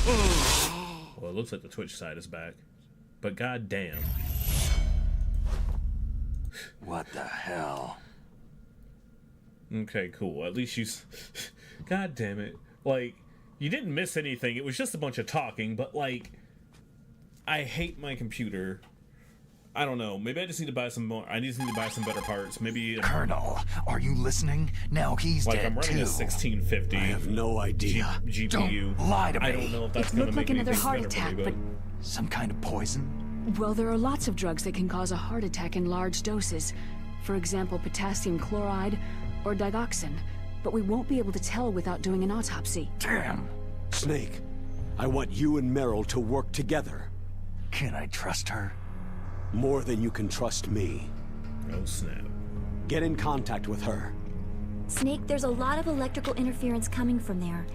Well, it looks like the Twitch side is back. But goddamn. What the hell? Okay, cool. At least you... God damn it. Like, you didn't miss anything. It was just a bunch of talking, but, like... I hate my computer. I don't know. Maybe I just need to buy some more. I just need to buy some better parts. Maybe... Colonel, are you listening? Now he's like, dead, I'm running too. a 1650. I have no idea. GPU. Don't lie to me. I don't know if that's It going to looked make like another anything heart better attack, for me, but... Some kind of poison? Well, there are lots of drugs that can cause a heart attack in large doses. For example, potassium chloride or digoxin. But we won't be able to tell without doing an autopsy. Damn. Snake, I want you and Meryl to work together. Can I trust her? More than you can trust me. Oh, snap. Get in contact with her. Snake, there's a lot of electrical interference coming from there.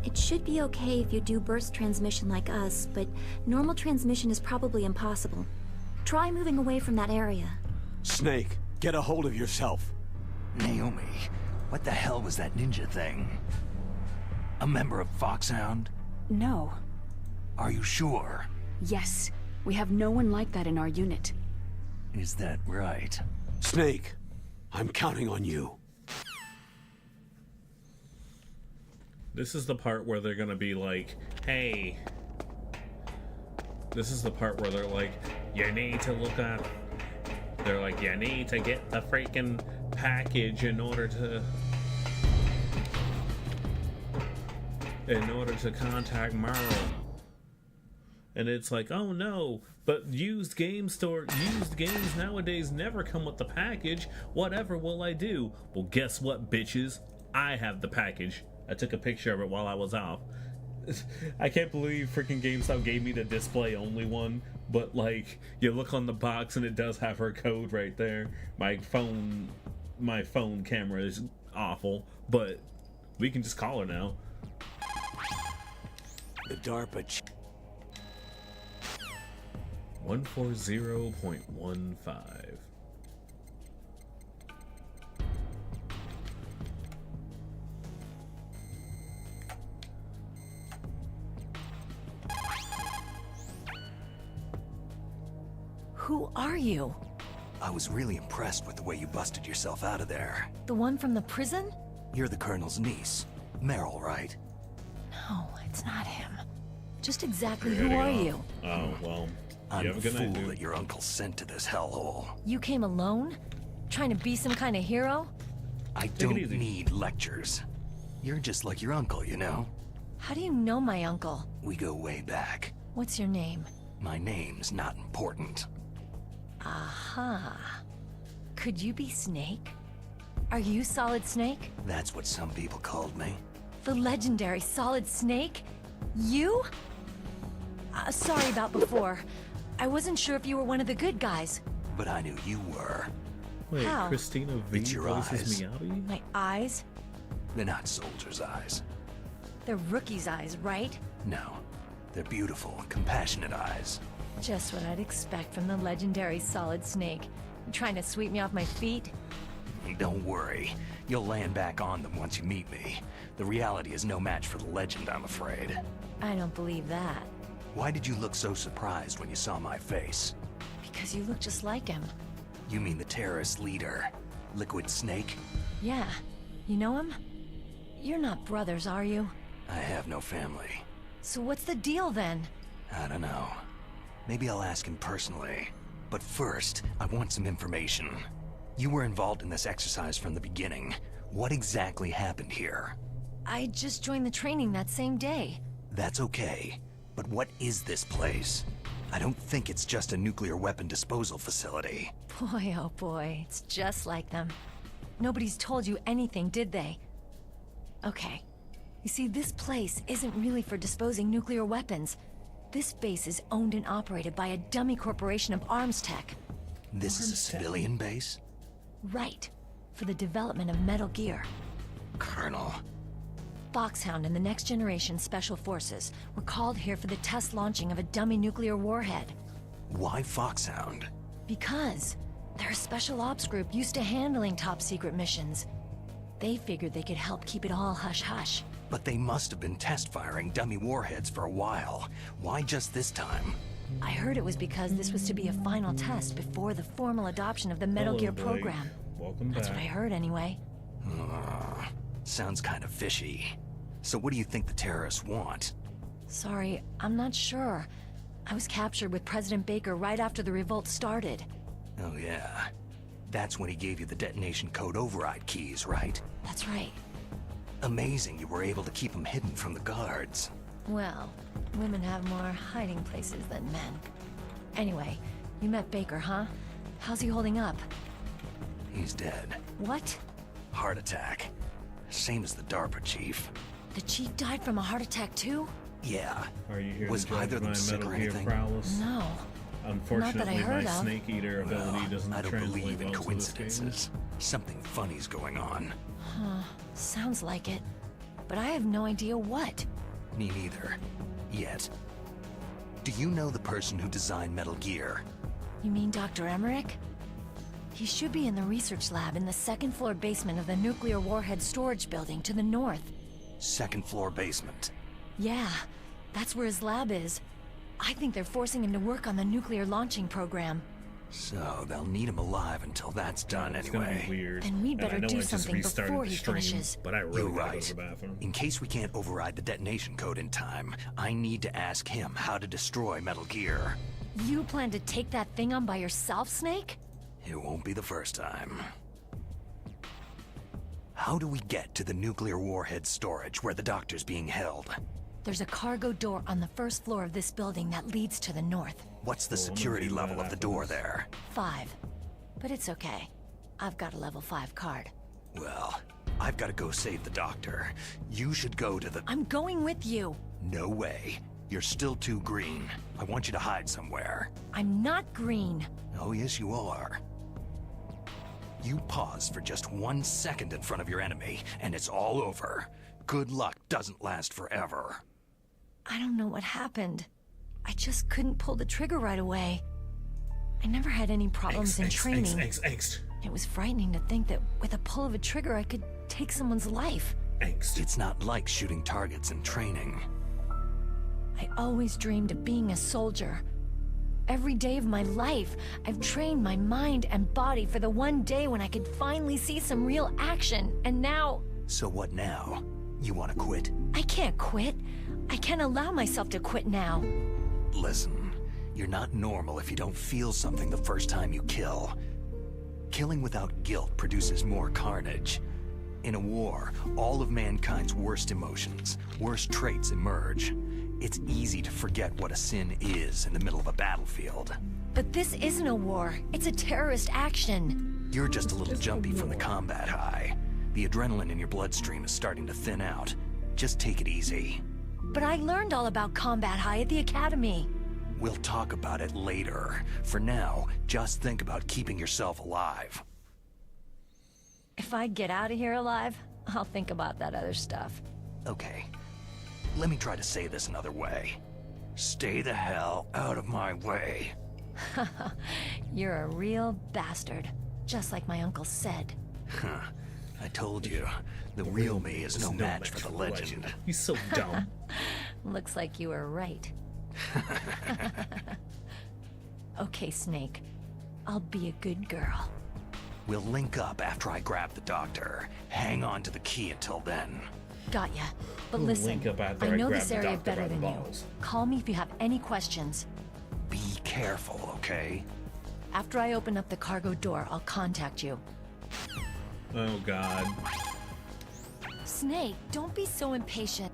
It should be okay if you do burst transmission like us, but normal transmission is probably impossible. Try moving away from that area. Snake, get a hold of yourself. Naomi, what the hell was that ninja thing? A member of Foxhound? No. Are you sure? Yes. We have no one like that in our unit. Is that right? Snake, I'm counting on you. This is the part where they're gonna be like, hey. This is the part where they're like, you need to look up. They're like, you need to get the freaking package in order to contact Merle. And it's like, oh no, but used games nowadays never come with the package. Whatever will I do? Well, guess what, bitches? I have the package. I took a picture of it while I was off. I can't believe freaking GameStop gave me the display only one, but like, you look on the box and it does have her code right there. My phone camera is awful, but we can just call her now. The DARPA 140.15. Who are you? I was really impressed with the way you busted yourself out of there. The one from the prison? You're the Colonel's niece. Meryl, right? No, it's not him. Just exactly who are you? Oh, well. I'm You have the a good night, fool dude. that your uncle sent to this hellhole. You came alone? Trying to be some kind of hero? I it don't easy. need lectures. You're just like your uncle, you know? How do you know my uncle? We go way back. What's your name? My name's not important. Aha. Could you be Snake? Are you Solid Snake? That's what some people called me. The legendary Solid Snake? You? Sorry about before. I wasn't sure if you were one of the good guys. But I knew you were. Wait, How? Christina V It's your voices eyes. Miyabi? My eyes? They're not soldiers' eyes. They're rookie's eyes, right? No. They're beautiful, compassionate eyes. Just what I'd expect from the legendary Solid Snake. You trying to sweep me off my feet? Don't worry. You'll land back on them once you meet me. The reality is no match for the legend, I'm afraid. I don't believe that. Why did you look so surprised when you saw my face? Because you look just like him. You mean the terrorist leader, Liquid Snake? Yeah. You know him? You're not brothers, are you? I have no family. So what's the deal then? I don't know. Maybe I'll ask him personally. But first, I want some information. You were involved in this exercise from the beginning. What exactly happened here? I just joined the training that same day. That's okay. But what is this place? I don't think it's just a nuclear weapon disposal facility. Boy, oh boy, it's just like them. Nobody's told you anything, did they? Okay. You see, this place isn't really for disposing nuclear weapons. This base is owned and operated by a dummy corporation of arms tech. This is a civilian base? Right. For the development of Metal Gear. Colonel. Foxhound and the Next Generation Special Forces were called here for the test launching of a dummy nuclear warhead. Why Foxhound? Because they're a special ops group used to handling top secret missions. They figured they could help keep it all hush-hush. But they must have been test-firing dummy warheads for a while. Why just this time? I heard it was because this was to be a final test before the formal adoption of the Metal Hello, Gear Blake. program. Welcome That's back. what I heard anyway. Sounds kind of fishy. So what do you think the terrorists want? Sorry, I'm not sure. I was captured with President Baker right after the revolt started. Oh yeah. That's when he gave you the detonation code override keys, right? That's right. Amazing you were able to keep them hidden from the guards. Well, women have more hiding places than men. Anyway, you met Baker, huh? How's he holding up? He's dead. What? Heart attack. Same as the DARPA chief. The chief died from a heart attack too? Yeah. Are you here Was to judge either of them my sick Metal or Gear anything? prowess? No. Unfortunately, I heard my of. snake eater ability doesn't I don't translate believe in well to this game. coincidences. Something funny's going on. Sounds like it. But I have no idea what. Me neither. Yet. Do you know the person who designed Metal Gear? You mean Dr. Emmerich? He should be in the research lab in the second floor basement of the nuclear warhead storage building to the north. Second floor basement. Yeah, that's where his lab is. I think they're forcing him to work on the nuclear launching program. So they'll need him alive until that's done It's gonna anyway. be weird. Then we'd And better I know do I just something restarted before the he stream, finishes. But I really You're gotta go right. to the bathroom. In case we can't override the detonation code in time, I need to ask him how to destroy Metal Gear. You plan to take that thing on by yourself, Snake? It won't be the first time. How do we get to the nuclear warhead storage where the doctor's being held? There's a cargo door on the first floor of this building that leads to the north. What's the Cool, I'm gonna security do that level of the after door this. there? 5. But it's okay. I've got a level 5 card. Well, I've got to go save the doctor. You should go to the... I'm going with you. No way. You're still too green. I want you to hide somewhere. I'm not green. Oh, yes, you are. You pause for just 1 second in front of your enemy, and it's all over. Good luck doesn't last forever. I don't know what happened. I just couldn't pull the trigger right away. I never had any problems in training. Angst. It was frightening to think that with a pull of a trigger I could take someone's life. Angst. It's not like shooting targets in training. I always dreamed of being a soldier. Every day of my life, I've trained my mind and body for the one day when I could finally see some real action, and now... So what now? You want to quit? I can't quit. I can't allow myself to quit now. Listen, you're not normal if you don't feel something the first time you kill. Killing without guilt produces more carnage. In a war, all of mankind's worst emotions, worst traits emerge. It's easy to forget what a sin is in the middle of a battlefield. But this isn't a war. It's a terrorist action. You're just a little jumpy from the combat high. The adrenaline in your bloodstream is starting to thin out. Just take it easy. But I learned all about combat high at the academy. We'll talk about it later. For now, just think about keeping yourself alive. If I get out of here alive, I'll think about that other stuff. Okay. Let me try to say this another way. Stay the hell out of my way. You're a real bastard, just like my uncle said. Huh. I told you, the real me is no match for the legend. He's so dumb. Looks like you were right. Okay, Snake. I'll be a good girl. We'll link up after I grab the doctor. Hang on to the key until then. Got ya. But We'll listen, link up after I I know grab this the area doctor by better the than you. balls. Call me if you have any questions. Be careful, okay? After I open up the cargo door, I'll contact you. Oh god. Snake, don't be so impatient.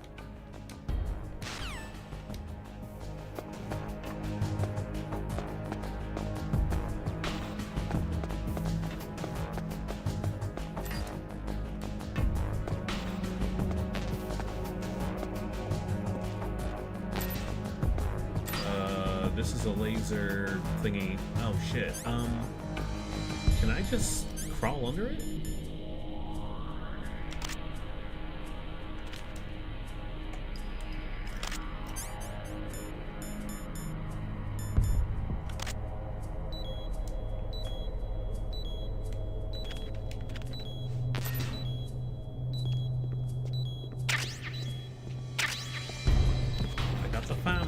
This is a laser thingy. Oh shit. Can I just crawl under it?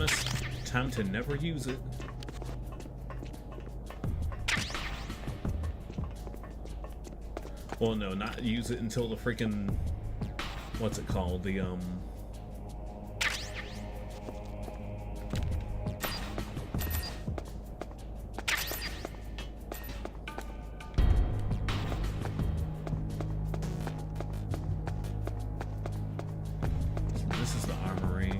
honest, time to never use it. Well, no, not use it until the freaking... What's it called? The, This is the armory.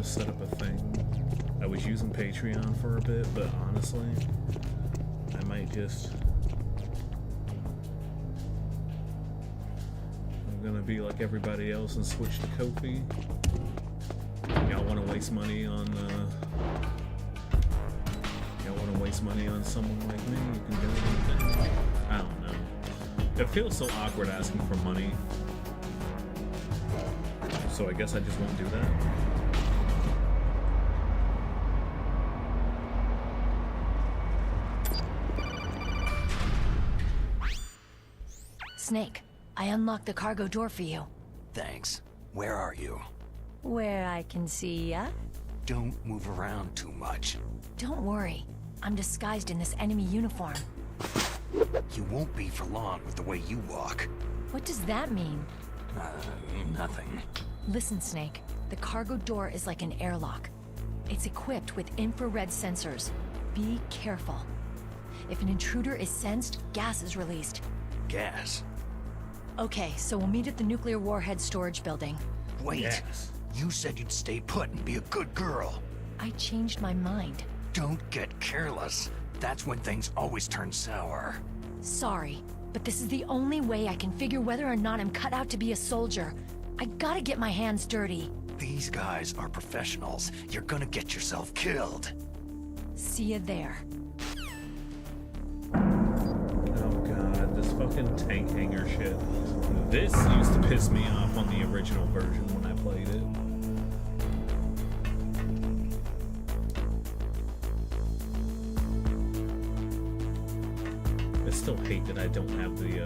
Set up a thing. I was using Patreon for a bit, but honestly, I might just... I'm gonna be like everybody else and switch to Ko-fi. Y'all want to waste money on y'all want to waste money on someone like me? You can do anything. I don't know. It feels so awkward asking for money. So I guess I just won't do that. Snake, I unlocked the cargo door for you. Thanks. Where are you? Where I can see ya? Don't move around too much. Don't worry. I'm disguised in this enemy uniform. You won't be for long with the way you walk. What does that mean? Nothing. Listen, Snake. The cargo door is like an airlock. It's equipped with infrared sensors. Be careful. If an intruder is sensed, gas is released. Gas? Okay, so we'll meet at the nuclear warhead storage building. Wait. Yes. You said you'd stay put and be a good girl. I changed my mind. Don't get careless. That's when things always turn sour. Sorry, but this is the only way I can figure whether or not I'm cut out to be a soldier. I gotta get my hands dirty. These guys are professionals. You're gonna get yourself killed. See you there. Oh god, this fucking tank hanger shit. This used to piss me off on the original version when I played it. I still hate that I don't have the,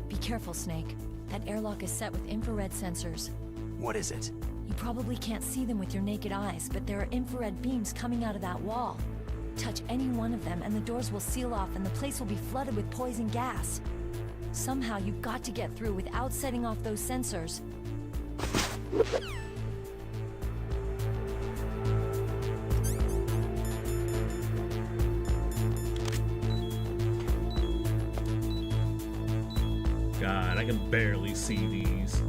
Be careful, Snake. That airlock is set with infrared sensors. What is it? You probably can't see them with your naked eyes, but there are infrared beams coming out of that wall. Touch any one of them and the doors will seal off and the place will be flooded with poison gas. Somehow you've got to get through without setting off those sensors. God, I can barely see these.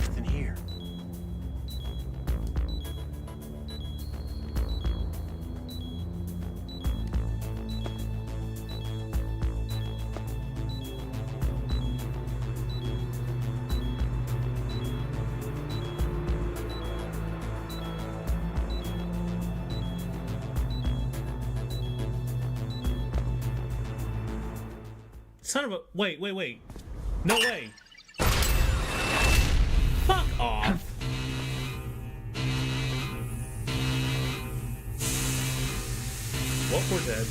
Nothing here. Son of a... Wait. No way. Fuck off. Well, we're dead.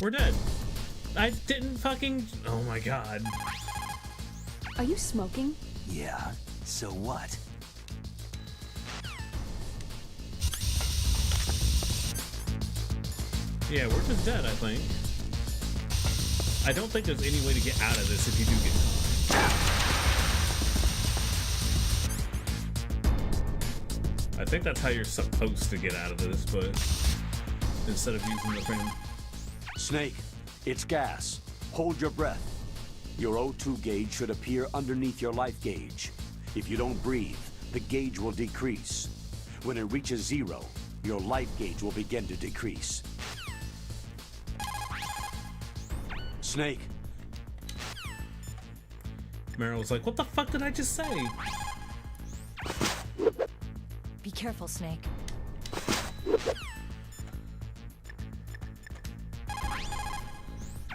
We're dead. I didn't fucking... Oh my god. Are you smoking? Yeah, so what? Yeah, we're just dead, I think. I don't think there's any way to get out of this if you do get caught. I think that's how you're supposed to get out of this, but instead of using the thing... Snake, it's gas. Hold your breath. Your O2 gauge should appear underneath your life gauge. If you don't breathe, the gauge will decrease. When it reaches 0, your life gauge will begin to decrease. Snake. Meryl's like, what the fuck did I just say? Be careful, Snake.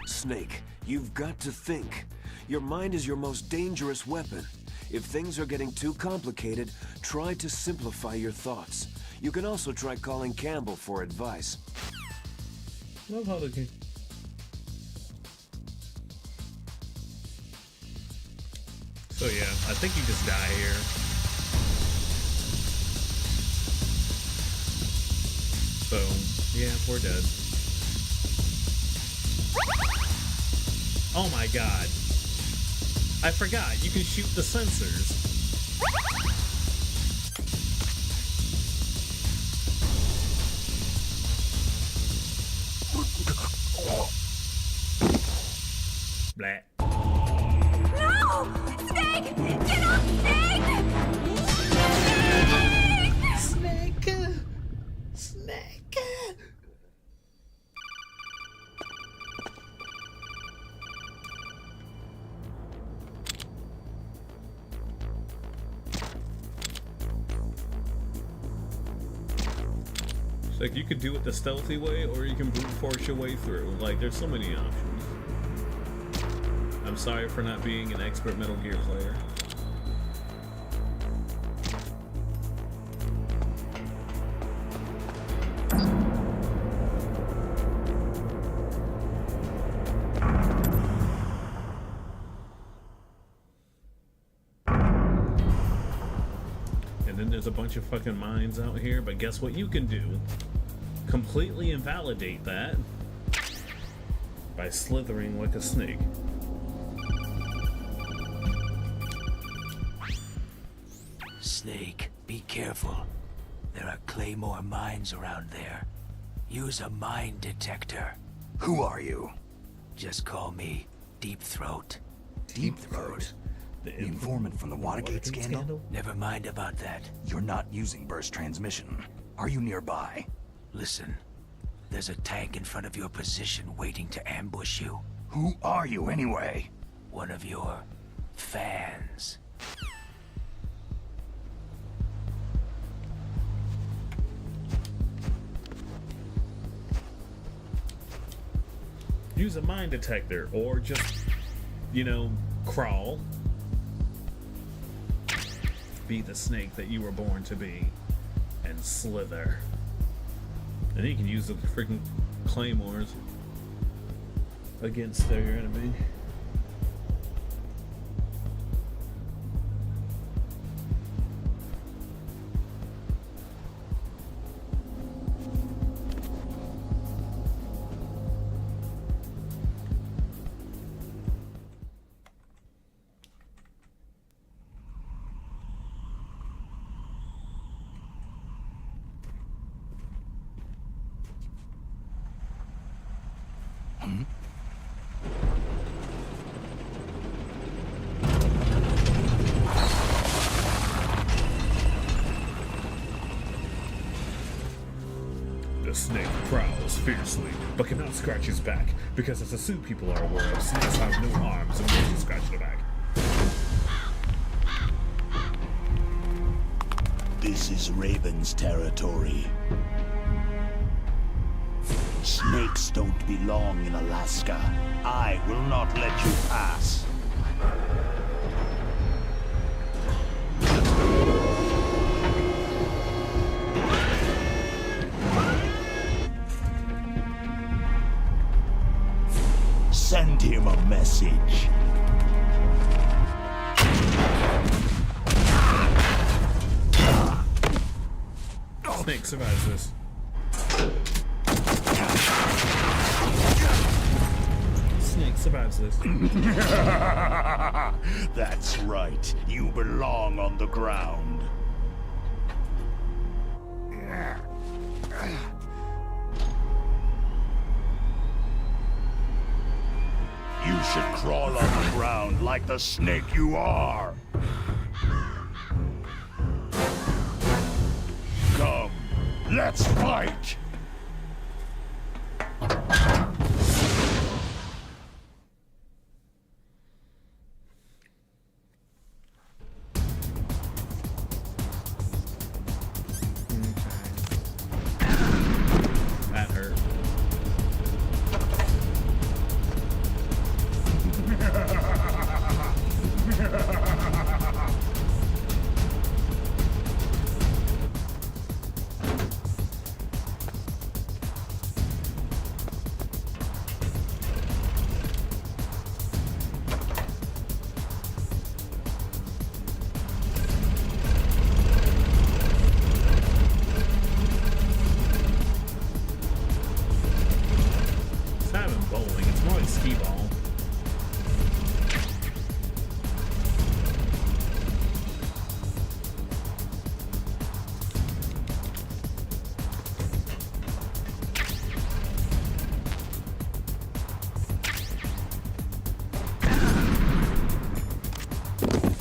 Snake, you've got to think. Your mind is your most dangerous weapon. If things are getting too complicated, try to simplify your thoughts. You can also try calling Campbell for advice. Love how they... So yeah, I think you just die here. Boom. Yeah, we're dead. Oh my god. I forgot, you can shoot the sensors. Blah. No! Snake! Get off, Snake! Snake! Snake! It's like you could do it the stealthy way, or you can brute force your way through. Like, there's so many options. I'm sorry for not being an expert Metal Gear player. And then there's a bunch of fucking mines out here, but guess what you can do? Completely invalidate that by slithering like a snake. Snake, be careful. There are claymore mines around there. Use a mine detector. Who are you? Just call me Deep Throat. Deep Throat? The informant from the Watergate scandal? Never mind about that. You're not using burst transmission. Are you nearby? Listen, there's a tank in front of your position waiting to ambush you. Who are you anyway? One of your fans. Use a mine detector, or just, you know, crawl. Be the snake that you were born to be, and slither. And then you can use the freaking claymores against their enemy. The snake prowls fiercely, but cannot scratch his back, because as the Sioux people are aware of, snakes have no arms and ways to scratch the back. This is Raven's territory. Snakes don't belong in Alaska. I will not let you pass. Send him a message. Snake survives this. Snake survives this. That's right. You belong on the ground. You should crawl on the ground like the snake you are. Come, let's fight! That hurt. It's not even bowling, it's more like skee ball.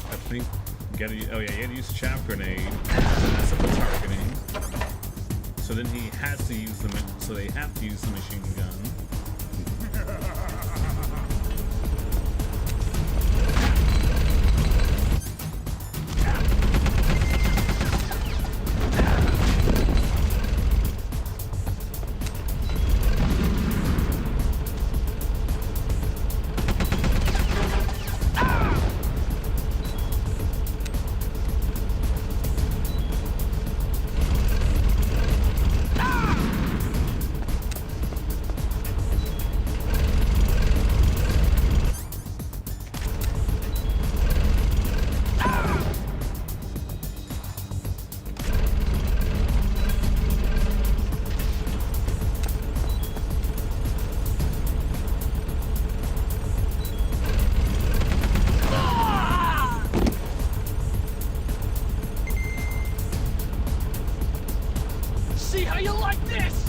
I think you gotta, oh yeah, you gotta use chaff grenade. That's up the targeting. So then he has to use the, so they have to use the machine gun. See how you like this?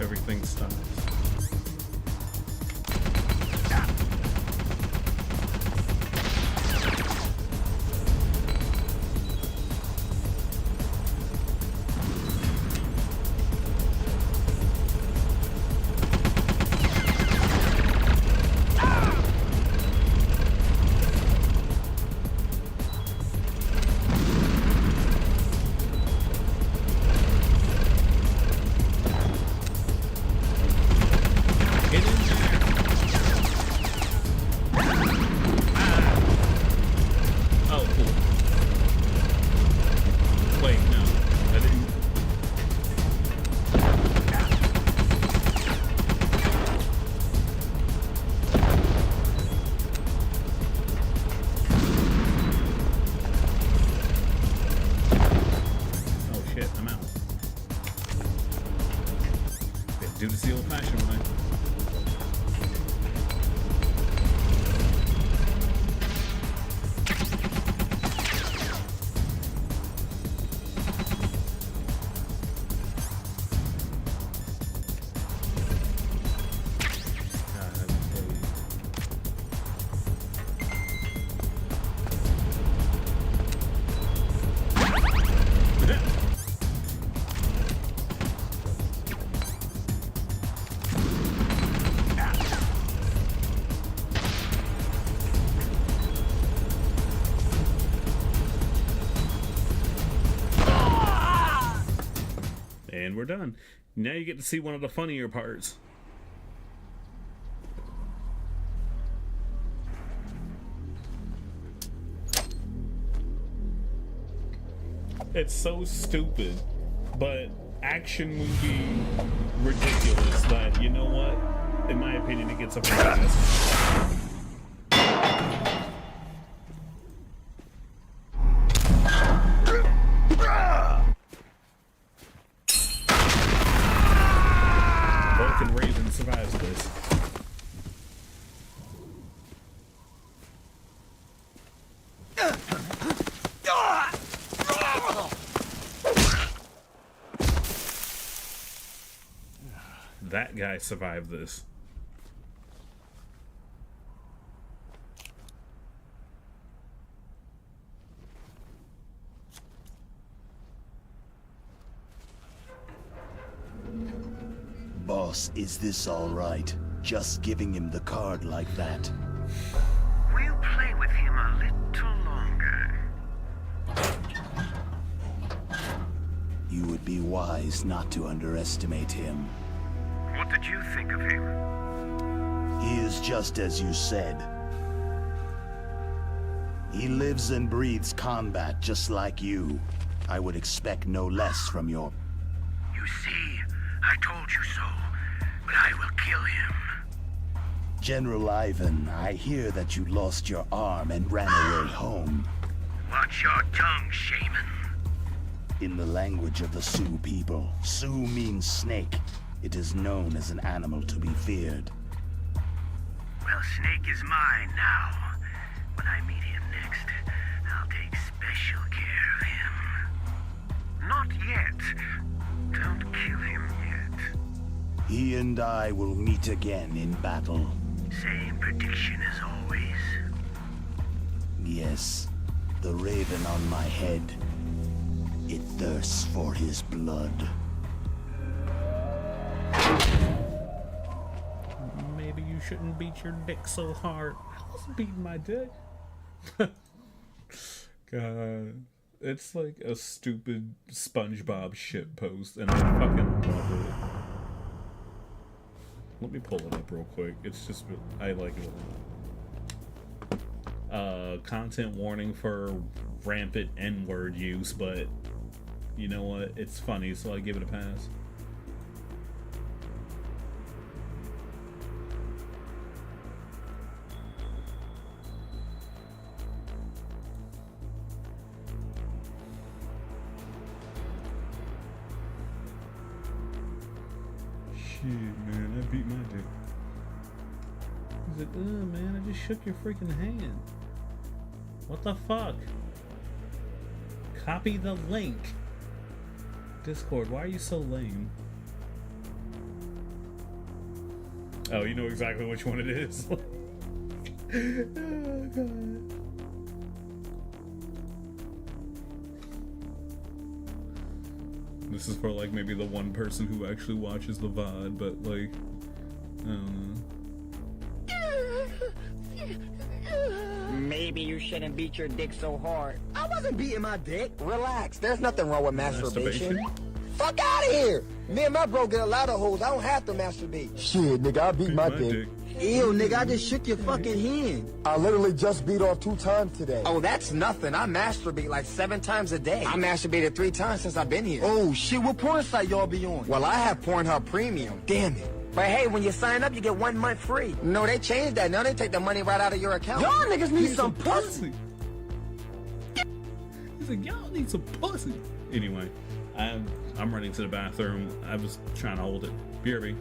Everything stops. Get in there. Ah. Oh, cool. Wait, no. I didn't. Oh shit, I'm out. Gotta do this the old-fashioned way. And we're done. Now you get to see one of the funnier parts. It's so stupid, but action movie ridiculous that, you know what? in my opinion, it gets a pass. Vulcan Raven survives this. That guy survived this. Boss, is this all right? Just giving him the card like that? We'll play with him a little longer. You would be wise not to underestimate him. What did you think of him? He is just as you said. He lives and breathes combat just like you. I would expect no less from your... You see, I told you so, but I will kill him. General Ivan, I hear that you lost your arm and ran away home. Watch your tongue, shaman. In the language of the Sioux people, Sioux means snake. It is known as an animal to be feared. Well, Snake is mine now. When I meet him next, I'll take special care of him. Not yet. Don't kill him yet. He and I will meet again in battle. Same prediction as always. Yes, the raven on my head. It thirsts for his blood. Maybe you shouldn't beat your dick so hard. I wasn't beating my dick. God. It's like a stupid SpongeBob shit post, and I fucking love it. Let me pull it up real quick. It's just, I like it a lot. Content warning for rampant N-word use, but you know what? It's funny, so I give it a pass. Shit, man, I beat my dick. He's like, man, I just shook your freaking hand. What the fuck? Copy the link. Discord, why are you so lame? Oh, you know exactly which one it is. Oh, God. This is for like maybe the one person who actually watches the VOD, but like, I don't know. Maybe you shouldn't beat your dick so hard. I wasn't beating my dick. Relax, there's nothing wrong with masturbation. Fuck out of here! Me and my bro get a lot of hoes. I don't have to masturbate. Shit, nigga, I beat my dick. Ew, nigga, I just shook your fucking hand. I literally just beat off 2 times today. Oh, that's nothing. I masturbate like 7 times a day. I masturbated 3 times since I've been here. Oh, shit, what porn site y'all be on? Well, I have Pornhub Premium. Damn it. But hey, when you sign up, you get 1 month free. No, they changed that. Now they take the money right out of your account. Y'all niggas need some pussy. He's like, y'all need some pussy. Anyway, I'm running to the bathroom. I was trying to hold it. BRB.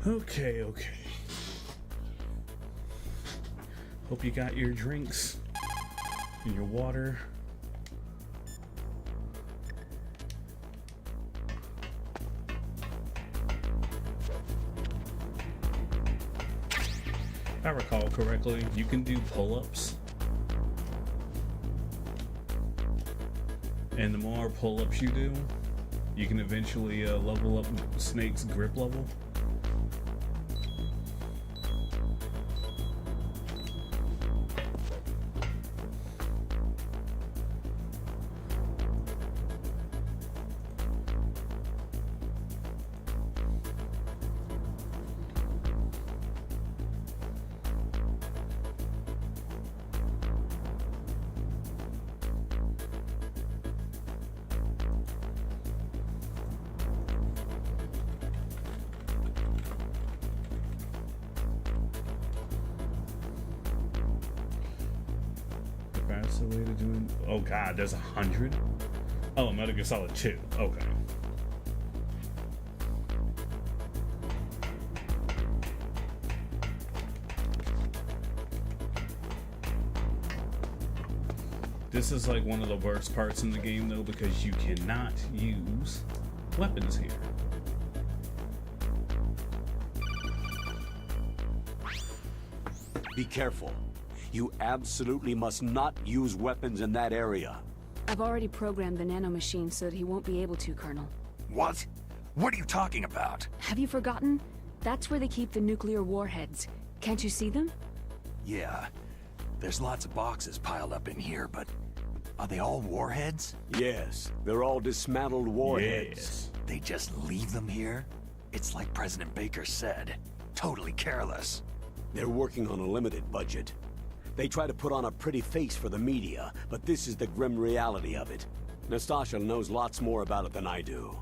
Okay. Hope you got your drinks and your water. If I recall correctly, you can do pull-ups. And the more pull-ups you do, you can eventually level up Snake's grip level. Faster way to do it. Oh god, there's 100? Oh, Metal Gear Solid 2. Okay. This is like one of the worst parts in the game though, because you cannot use weapons here. Be careful. You absolutely must not use weapons in that area. I've already programmed the nanomachine so that he won't be able to, Colonel. What? What are you talking about? Have you forgotten? That's where they keep the nuclear warheads. Can't you see them? Yeah. There's lots of boxes piled up in here, but are they all warheads? Yes, they're all dismantled warheads. Yes. They just leave them here? It's like President Baker said. Totally careless. They're working on a limited budget. They try to put on a pretty face for the media, but this is the grim reality of it. Nastasha knows lots more about it than I do.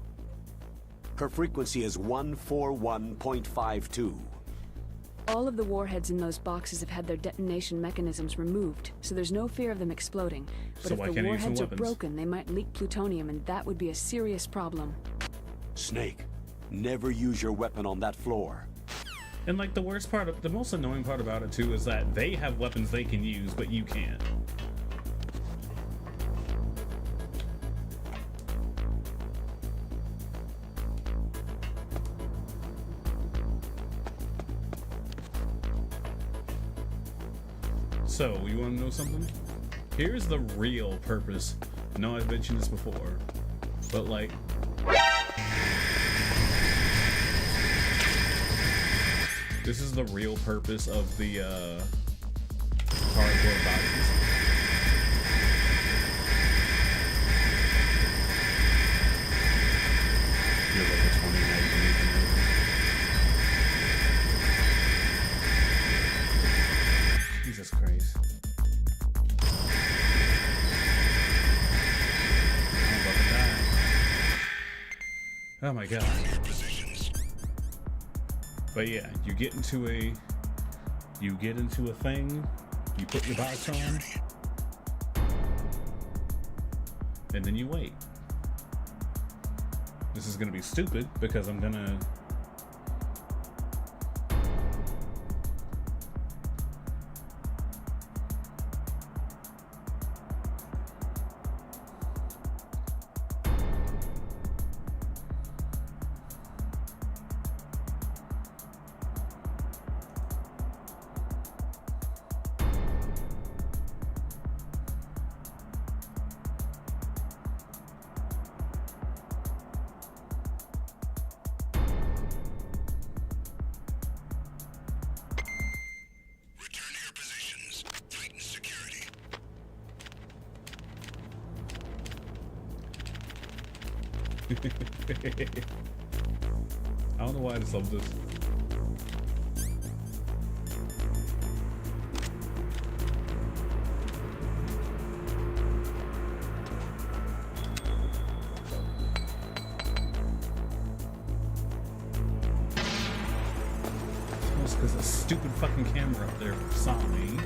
Her frequency is 141.52. All of the warheads in those boxes have had their detonation mechanisms removed, so there's no fear of them exploding. But So if why the can't he use the warheads are weapons? broken, they might leak plutonium, and that would be a serious problem. Snake, never use your weapon on that floor. And like the worst part, the most annoying part about it too is that they have weapons they can use, but you can't. So, you want to know something? Here's the real purpose. I know I've mentioned this before, but like, this is the real purpose of the cardboard boxes. You're level 20 now, you can make them open. Jesus Christ. I'm about to die. Oh my god. But yeah, you get into a thing, you put your box on, and then you wait. This is gonna be stupid because I'm gonna I don't know why I just love this. It's because the stupid fucking camera up there saw me.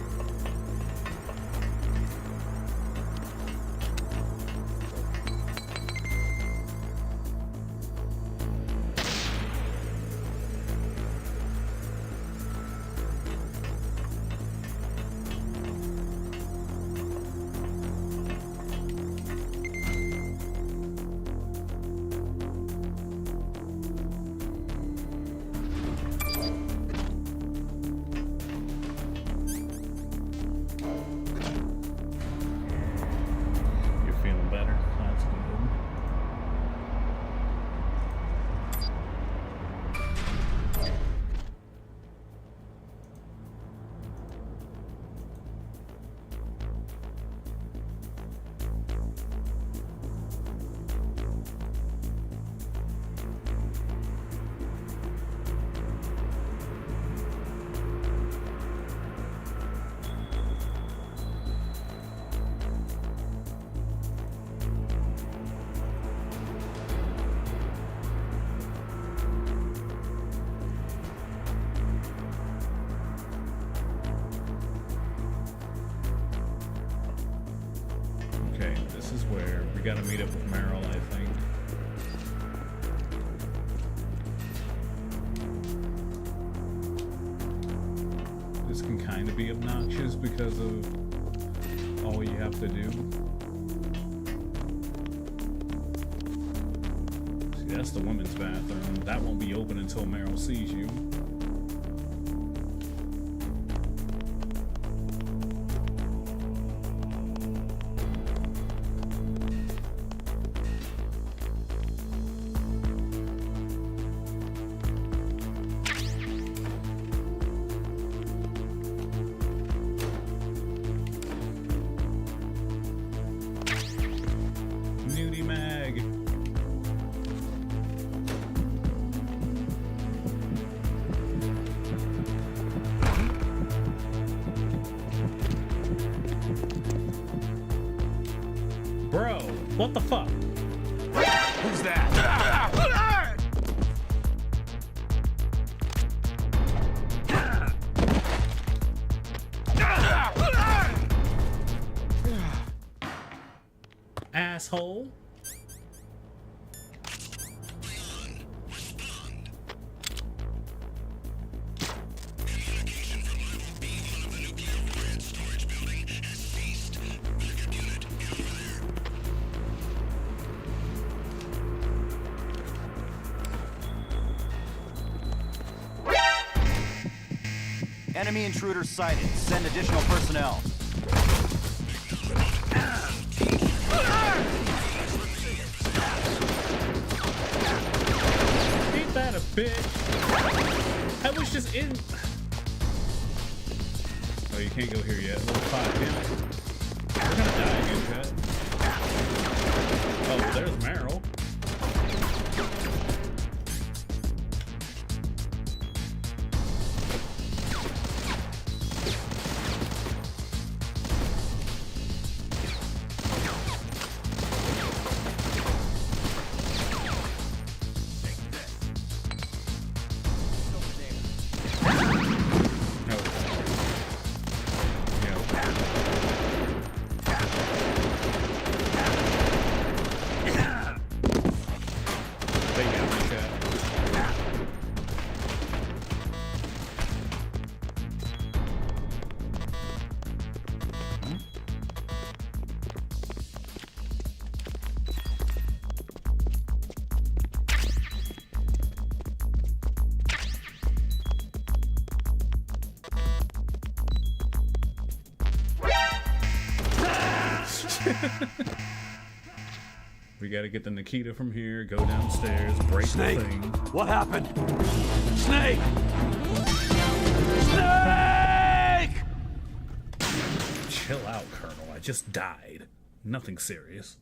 This is where we gotta meet up with Meryl, I think. This can kind of be obnoxious because of all you have to do. See, that's the women's bathroom. That won't be open until Meryl sees you. Bro, what the fuck? Who's that? Asshole. Enemy intruder sighted. Send additional personnel. Ain't that a bitch? I was just in. Oh, you can't go here yet. Level 5, damn it. We're gonna die again, chat. Oh, there's Meryl. We gotta get the Nikita from here, go downstairs, break Snake, the thing. what happened? Snake! Snake! Chill out, Colonel. I just died. Nothing serious.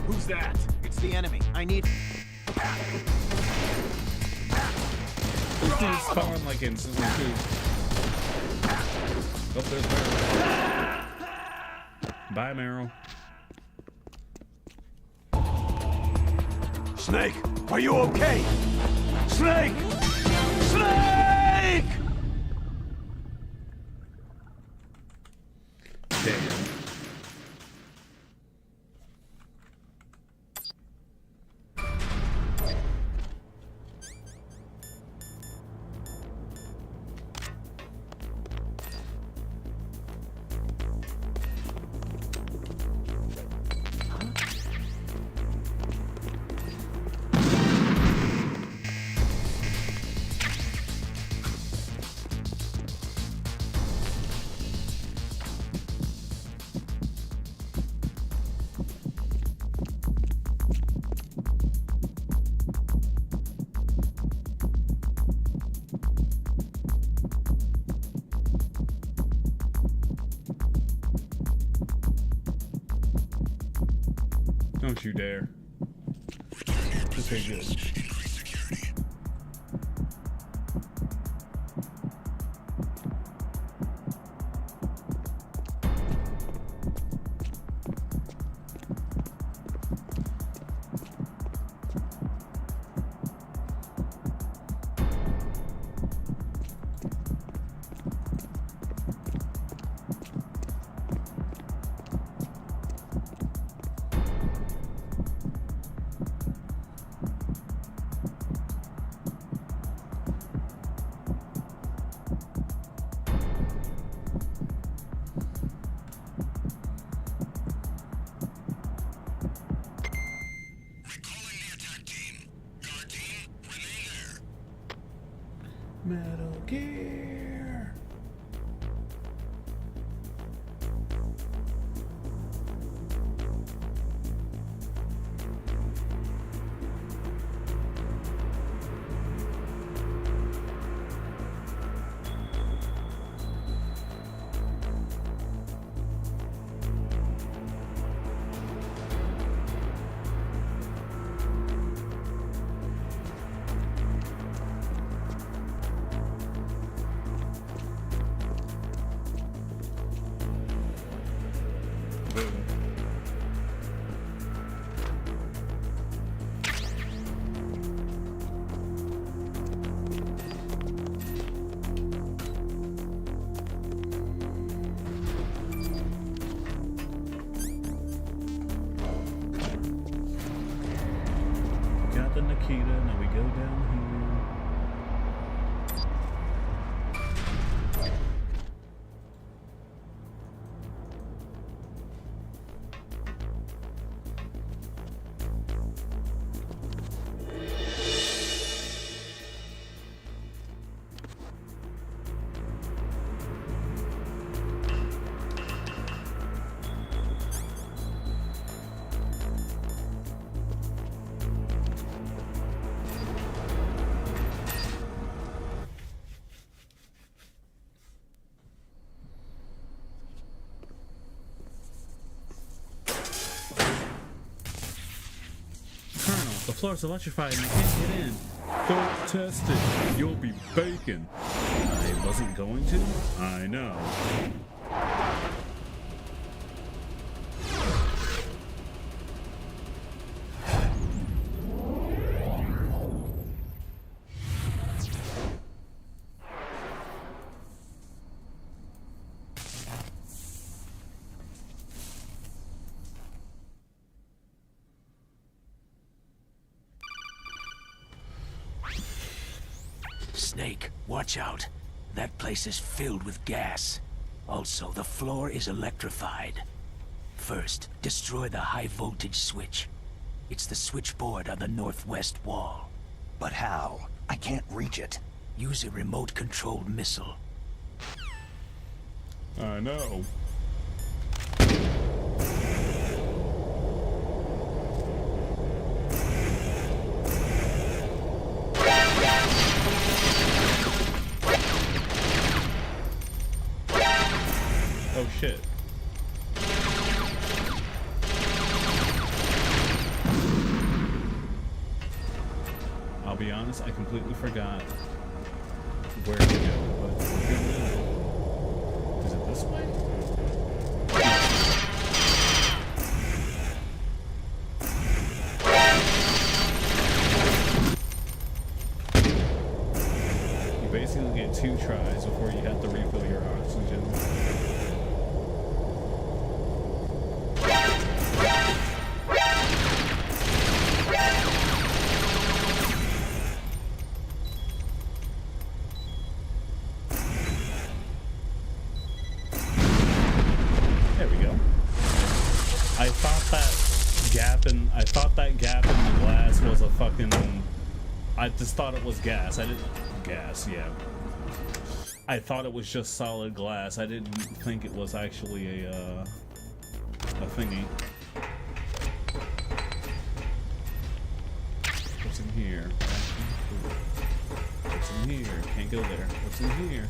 Who's that? It's the enemy. I need... This dude's spawned like instantly too. Oh, there's Meryl. Bye, Meryl. Snake, are you okay? Snake! Snake! Damn. Don't you dare. This ain't good. Metal Gear. Got the Nikita, now we go down here. The floor's electrified and I can't get in. Don't test it. You'll be baking. I wasn't going to? I know. Snake, watch out. That place is filled with gas. Also, the floor is electrified. First, destroy the high-voltage switch. It's the switchboard on the northwest wall. But how? I can't reach it. Use a remote-controlled missile. I know. Oh shit. I'll be honest, I completely forgot where to go, but we're good now. Is it this way? You basically get 2 tries before you have to refill your oxygen. I thought that gap in the glass was a fucking... I just thought it was gas. I didn't... Gas, yeah. I thought it was just solid glass. I didn't think it was actually a thingy. What's in here? What's in here? Can't go there. What's in here?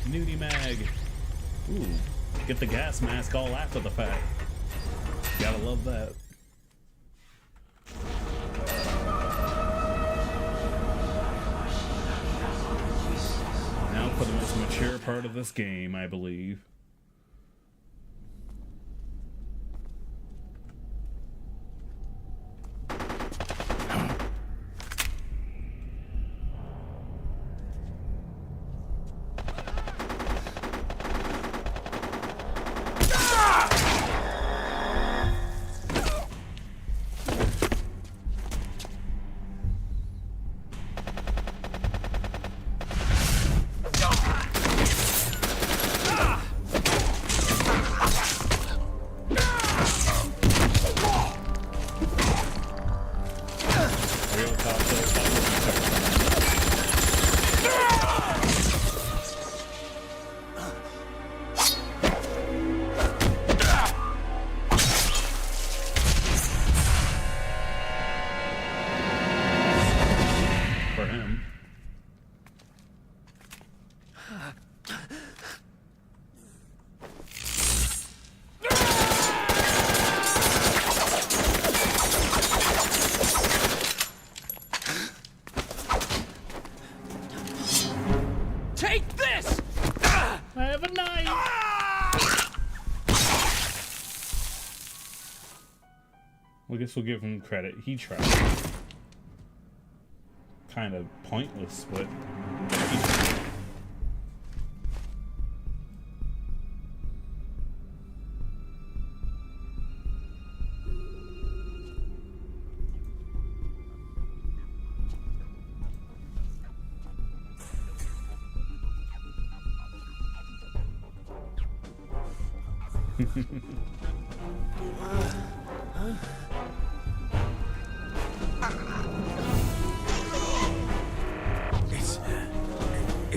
Nudie mag. Ooh. Get the gas mask all after the fact. Gotta love that. Now for the most mature part of this game, I believe. Well, I guess we'll give him credit. He tried. Kind of pointless, but he tried.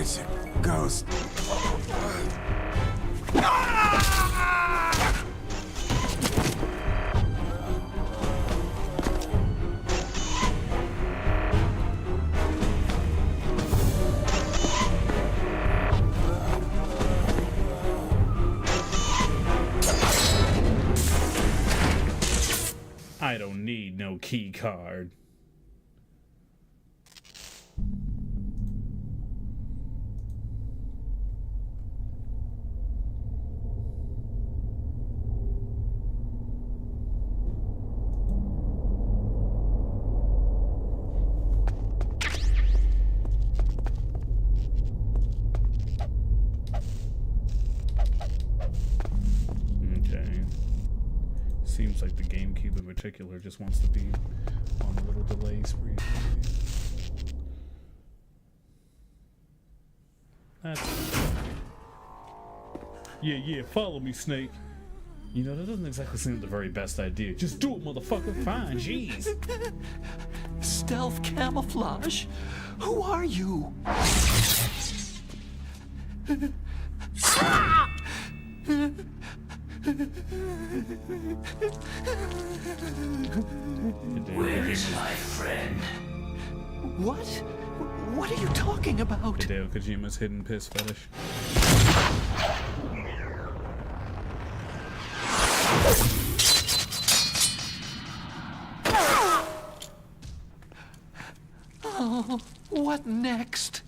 It's a ghost. I don't need no key card. Seems like the GameCube in particular just wants to be on a little delay spree. That's yeah, follow me, Snake. You know, that doesn't exactly seem the very best idea. Just do it, motherfucker. Fine, jeez. Stealth camouflage? Who are you? Where is my friend? What? What are you talking about? Hideo Kojima's hidden piss fetish. Oh, what next?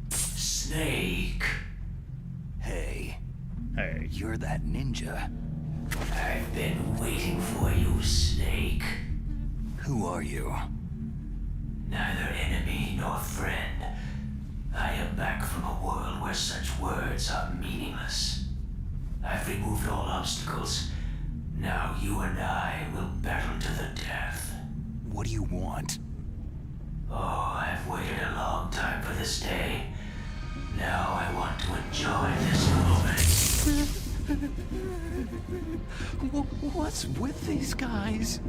Snake. Hey. Hey. You're that ninja. I've been waiting for you, Snake. Who are you? Neither enemy nor friend. I am back from a world where such words are meaningless. I've removed all obstacles. Now you and I will battle to the death. What do you want? Oh, I've waited a long time for this day. Now I want to enjoy this moment. What's with these guys?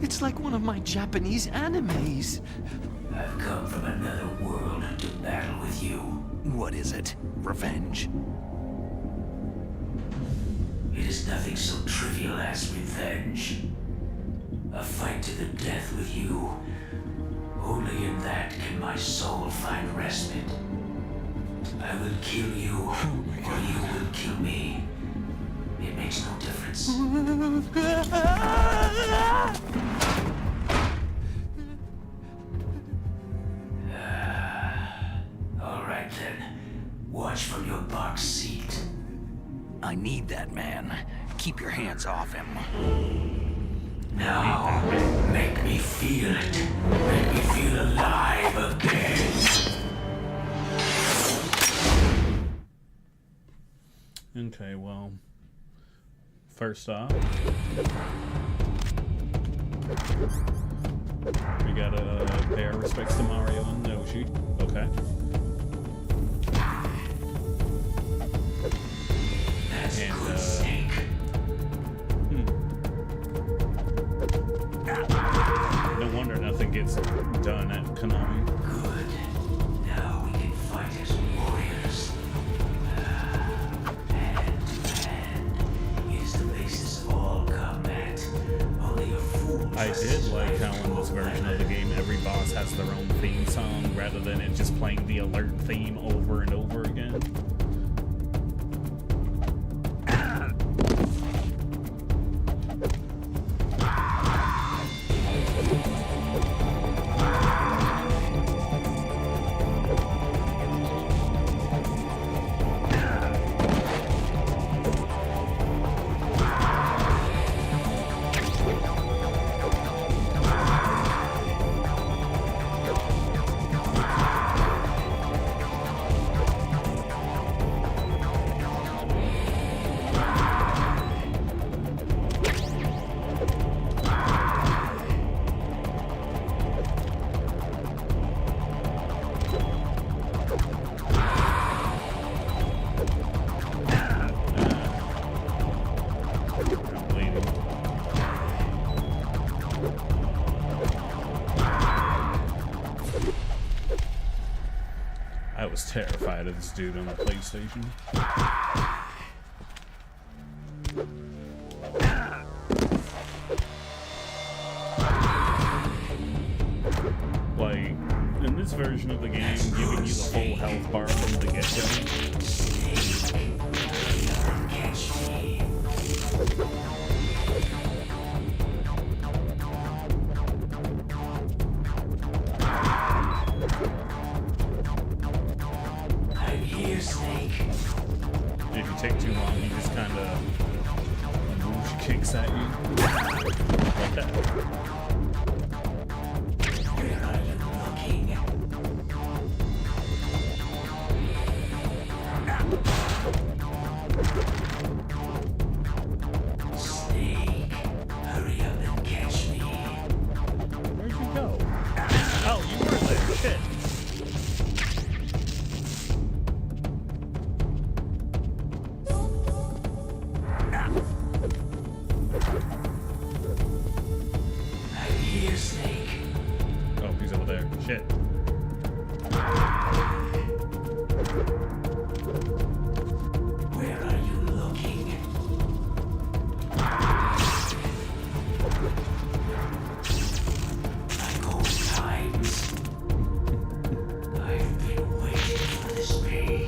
It's like one of my Japanese animes. I've come from another world to battle with you. What is it? Revenge? It is nothing so trivial as revenge. A fight to the death with you. Only in that can my soul find respite. I will kill you, or you will kill me. It makes no difference. All right then. Watch from your box seat. I need that man. Keep your hands off him. Now, make me feel it. Make me feel alive again. Okay, well, first off, we gotta pay our respects to Mario and Yoshi. Okay. That's and, good, Snake. No wonder nothing gets done at Konami. Good. Now we can fight as warriors. Hand to hand. It is the basis of all combat. Only a fool. I did like how in this version of the game every boss has their own theme song rather than it just playing the alert theme over and over again. was terrified of this dude on the PlayStation. Like, in this version of the game, giving you the full health bar from the get-go. If you take too long, he just kind of kicks at you. Like that. Snake, hurry up and catch me. Where'd you go? Oh, you were there. Shit. Oh, he's over there. Shit. Where are you looking? Like old times. I've been waiting for this day.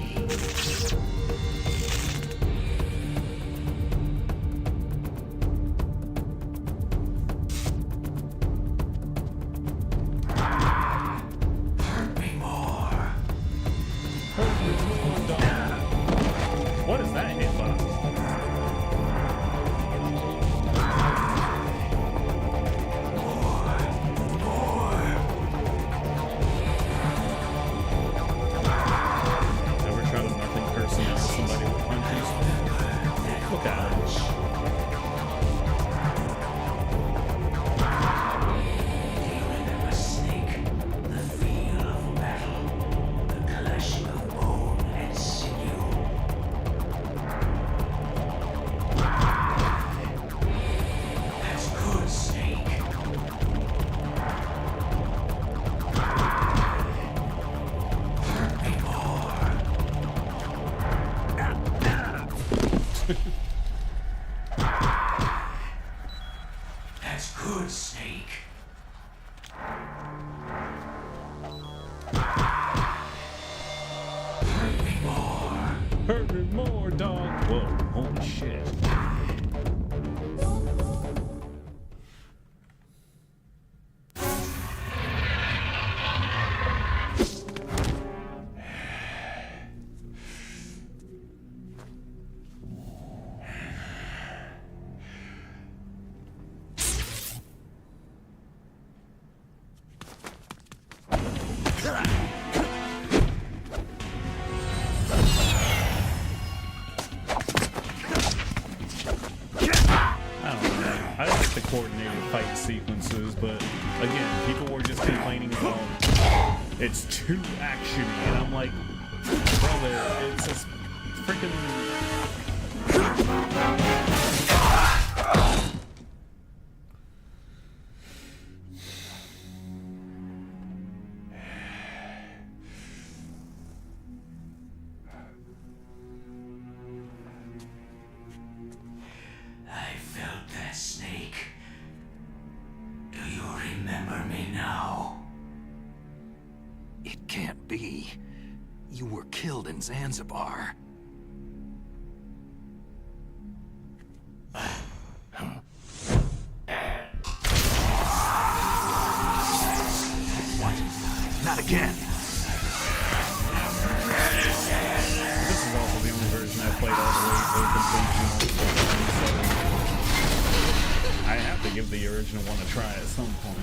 What is that hitbox? Ever tried a nothing person out somebody with punches? Look at him. That's good, Snake. Hurt me more. Hurt me more, dog. Whoa, holy shit. Coordinated fight sequences, but again, people were just complaining about it's too actiony, and I'm like, brother, it's just freaking. I felt that, Snake. Do you remember me now? It can't be. You were killed in Zanzibar. What? Not again. This is also the only version I played all the way to completion. I have to give the original one a try at some point.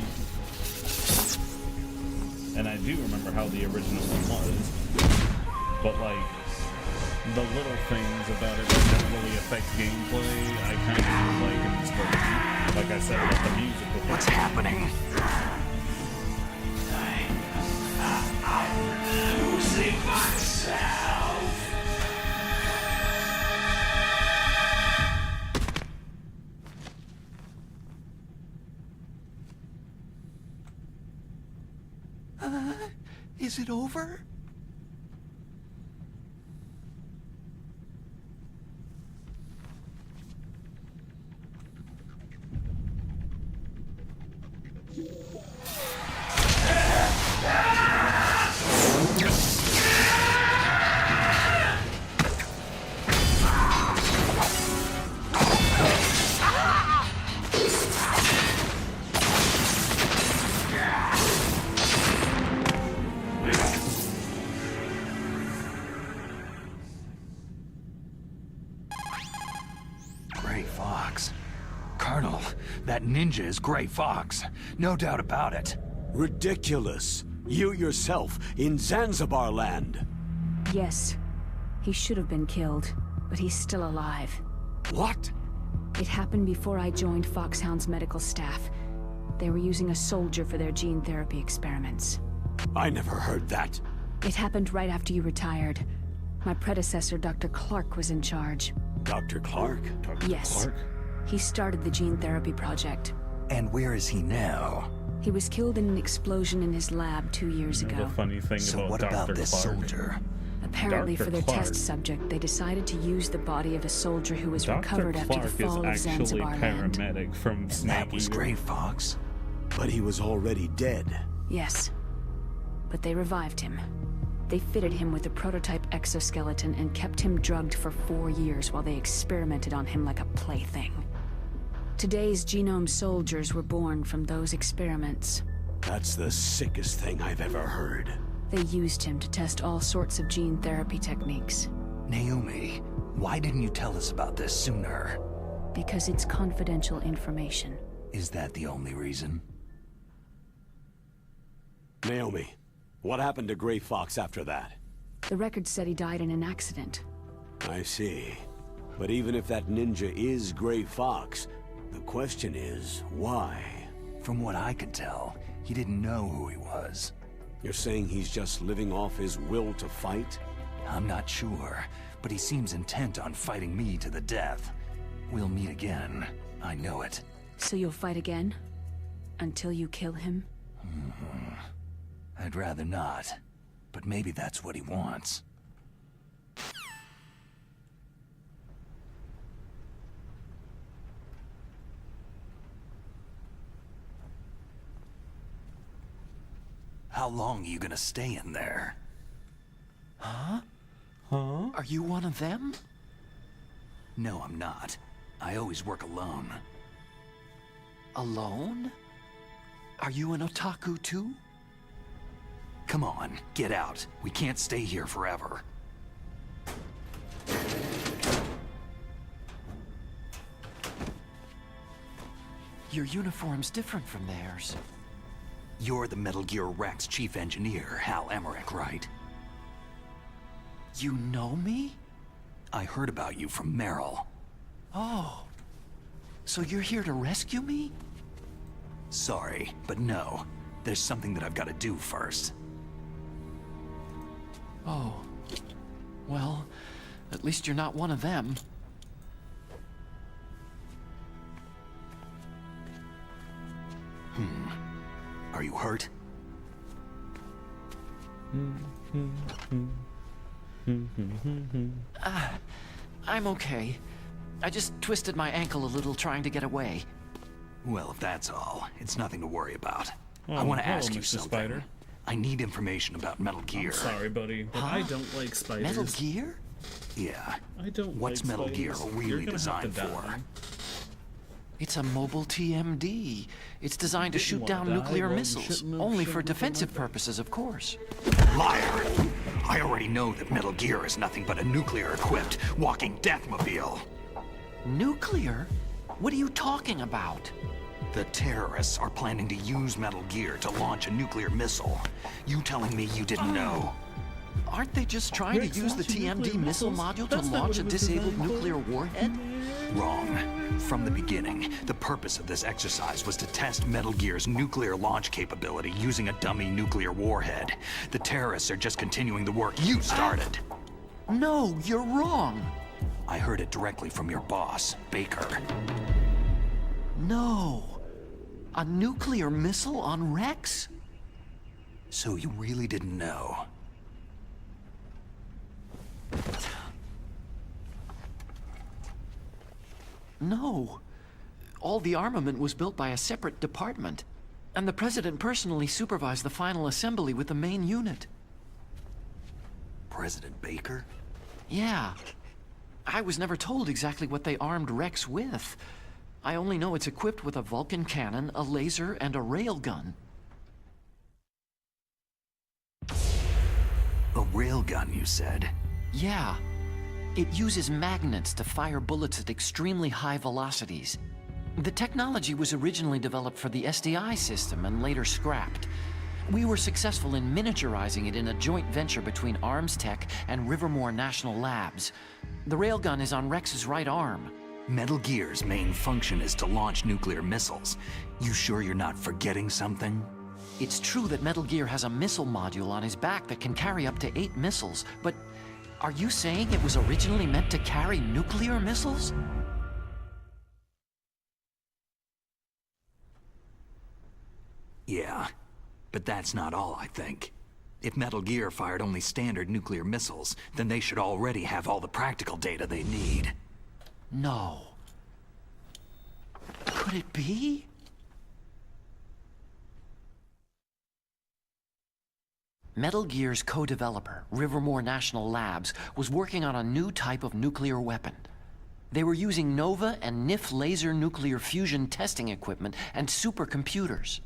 And I do remember how the original one was. But like, the little things about it that don't really affect gameplay, I kind of like in this version. Like I said about the music. What's happening? I'm losing myself. Is it over? ninja is Gray Fox. No doubt about it. Ridiculous. You yourself, in Zanzibar land. Yes. He should have been killed, but he's still alive. What? It happened before I joined Foxhound's medical staff. They were using a soldier for their gene therapy experiments. I never heard that. It happened right after you retired. My predecessor, Dr. Clark, was in charge. Dr. Clark? Yes. Clark? He started the gene therapy project. And where is he now? He was killed in an explosion in his lab 2 years You know, ago. the funny thing So about what Dr. about this Clark. soldier? Apparently, Dr. for their Clark. test subject, they decided to use the body of a soldier who was Dr. recovered after Clark the fall of is actually Zanzibar land. paramedic from And Snake that was Eater. Gray Fox? But he was already dead. Yes. But they revived him. They fitted him with a prototype exoskeleton and kept him drugged for 4 years while they experimented on him like a plaything. Today's genome soldiers were born from those experiments. That's the sickest thing I've ever heard. They used him to test all sorts of gene therapy techniques. Naomi, why didn't you tell us about this sooner? Because it's confidential information. Is that the only reason? Naomi, what happened to Gray Fox after that? The record said he died in an accident. I see. But even if that ninja is Gray Fox, the question is, why? From what I could tell, he didn't know who he was. You're saying he's just living off his will to fight? I'm not sure, but he seems intent on fighting me to the death. We'll meet again. I know it. So you'll fight again? Until you kill him? I'd rather not, but maybe that's what he wants. How long are you gonna stay in there? Huh? Huh? Are you one of them? No, I'm not. I always work alone. Alone? Are you an otaku too? Come on, get out. We can't stay here forever. Your uniform's different from theirs. You're the Metal Gear Rex chief engineer, Hal Emmerich, right? You know me? I heard about you from Meryl. Oh. So you're here to rescue me? Sorry, but no. There's something that I've got to do first. Oh. Well, at least you're not one of them. Are you hurt? I'm okay. I just twisted my ankle a little trying to get away. Well, if that's all, it's nothing to worry about. Oh, I want to hello, ask you Mr. something. Spider. I need information about Metal Gear. I'm sorry, buddy, but I don't like spiders. Metal Gear? Yeah. I don't What's like Metal spiders. Gear You're really gonna have to designed for? die. It's a mobile TMD. It's designed to Didn't shoot wanna down die, nuclear well, you missiles, shouldn't have only shoved for it in my defensive face. purposes, of course. Liar! I already know that Metal Gear is nothing but a nuclear-equipped walking deathmobile. Nuclear? What are you talking about? The terrorists are planning to use Metal Gear to launch a nuclear missile. You telling me you didn't know? Aren't they just trying Rex to use the launching TMD nuclear missile missiles? module to That's not launch what a it was disabled designed for. nuclear warhead? Wrong. From the beginning, the purpose of this exercise was to test Metal Gear's nuclear launch capability using a dummy nuclear warhead. The terrorists are just continuing the work you started. No, you're wrong. I heard it directly from your boss, Baker. No. A nuclear missile on Rex? So you really didn't know? No. All the armament was built by a separate department, and the President personally supervised the final assembly with the main unit. President Baker? Yeah. I was never told exactly what they armed Rex with. I only know it's equipped with a Vulcan cannon, a laser, and a railgun. A railgun, you said? Yeah. It uses magnets to fire bullets at extremely high velocities. The technology was originally developed for the SDI system and later scrapped. We were successful in miniaturizing it in a joint venture between Arms Tech and Rivermore National Labs. The railgun is on Rex's right arm. Metal Gear's main function is to launch nuclear missiles. You sure you're not forgetting something? It's true that Metal Gear has a missile module on his back that can carry up to 8 missiles, but are you saying it was originally meant to carry nuclear missiles? Yeah, but that's not all, I think. If Metal Gear fired only standard nuclear missiles, then they should already have all the practical data they need. No. Could it be? Metal Gear's co-developer, Rivermore National Labs, was working on a new type of nuclear weapon. They were using Nova and NIF laser nuclear fusion testing equipment and supercomputers.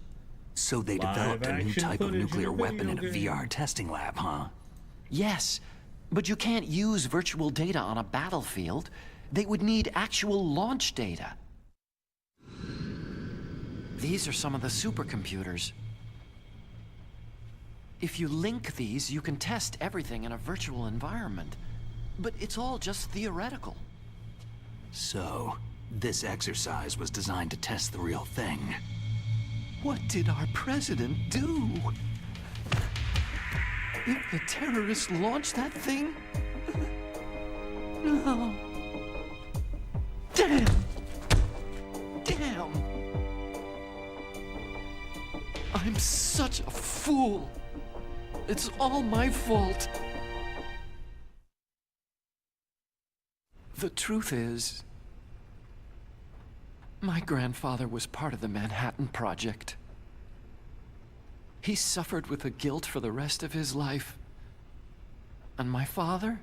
So they developed a new type of nuclear weapon in a VR testing lab, huh? Yes, but you can't use virtual data on a battlefield. They would need actual launch data. These are some of the supercomputers. If you link these, you can test everything in a virtual environment. But it's all just theoretical. So, this exercise was designed to test the real thing. What did our president do? If the terrorists launched that thing? No. Damn! Damn! I'm such a fool. It's all my fault. The truth is, my grandfather was part of the Manhattan Project. He suffered with the guilt for the rest of his life. And my father?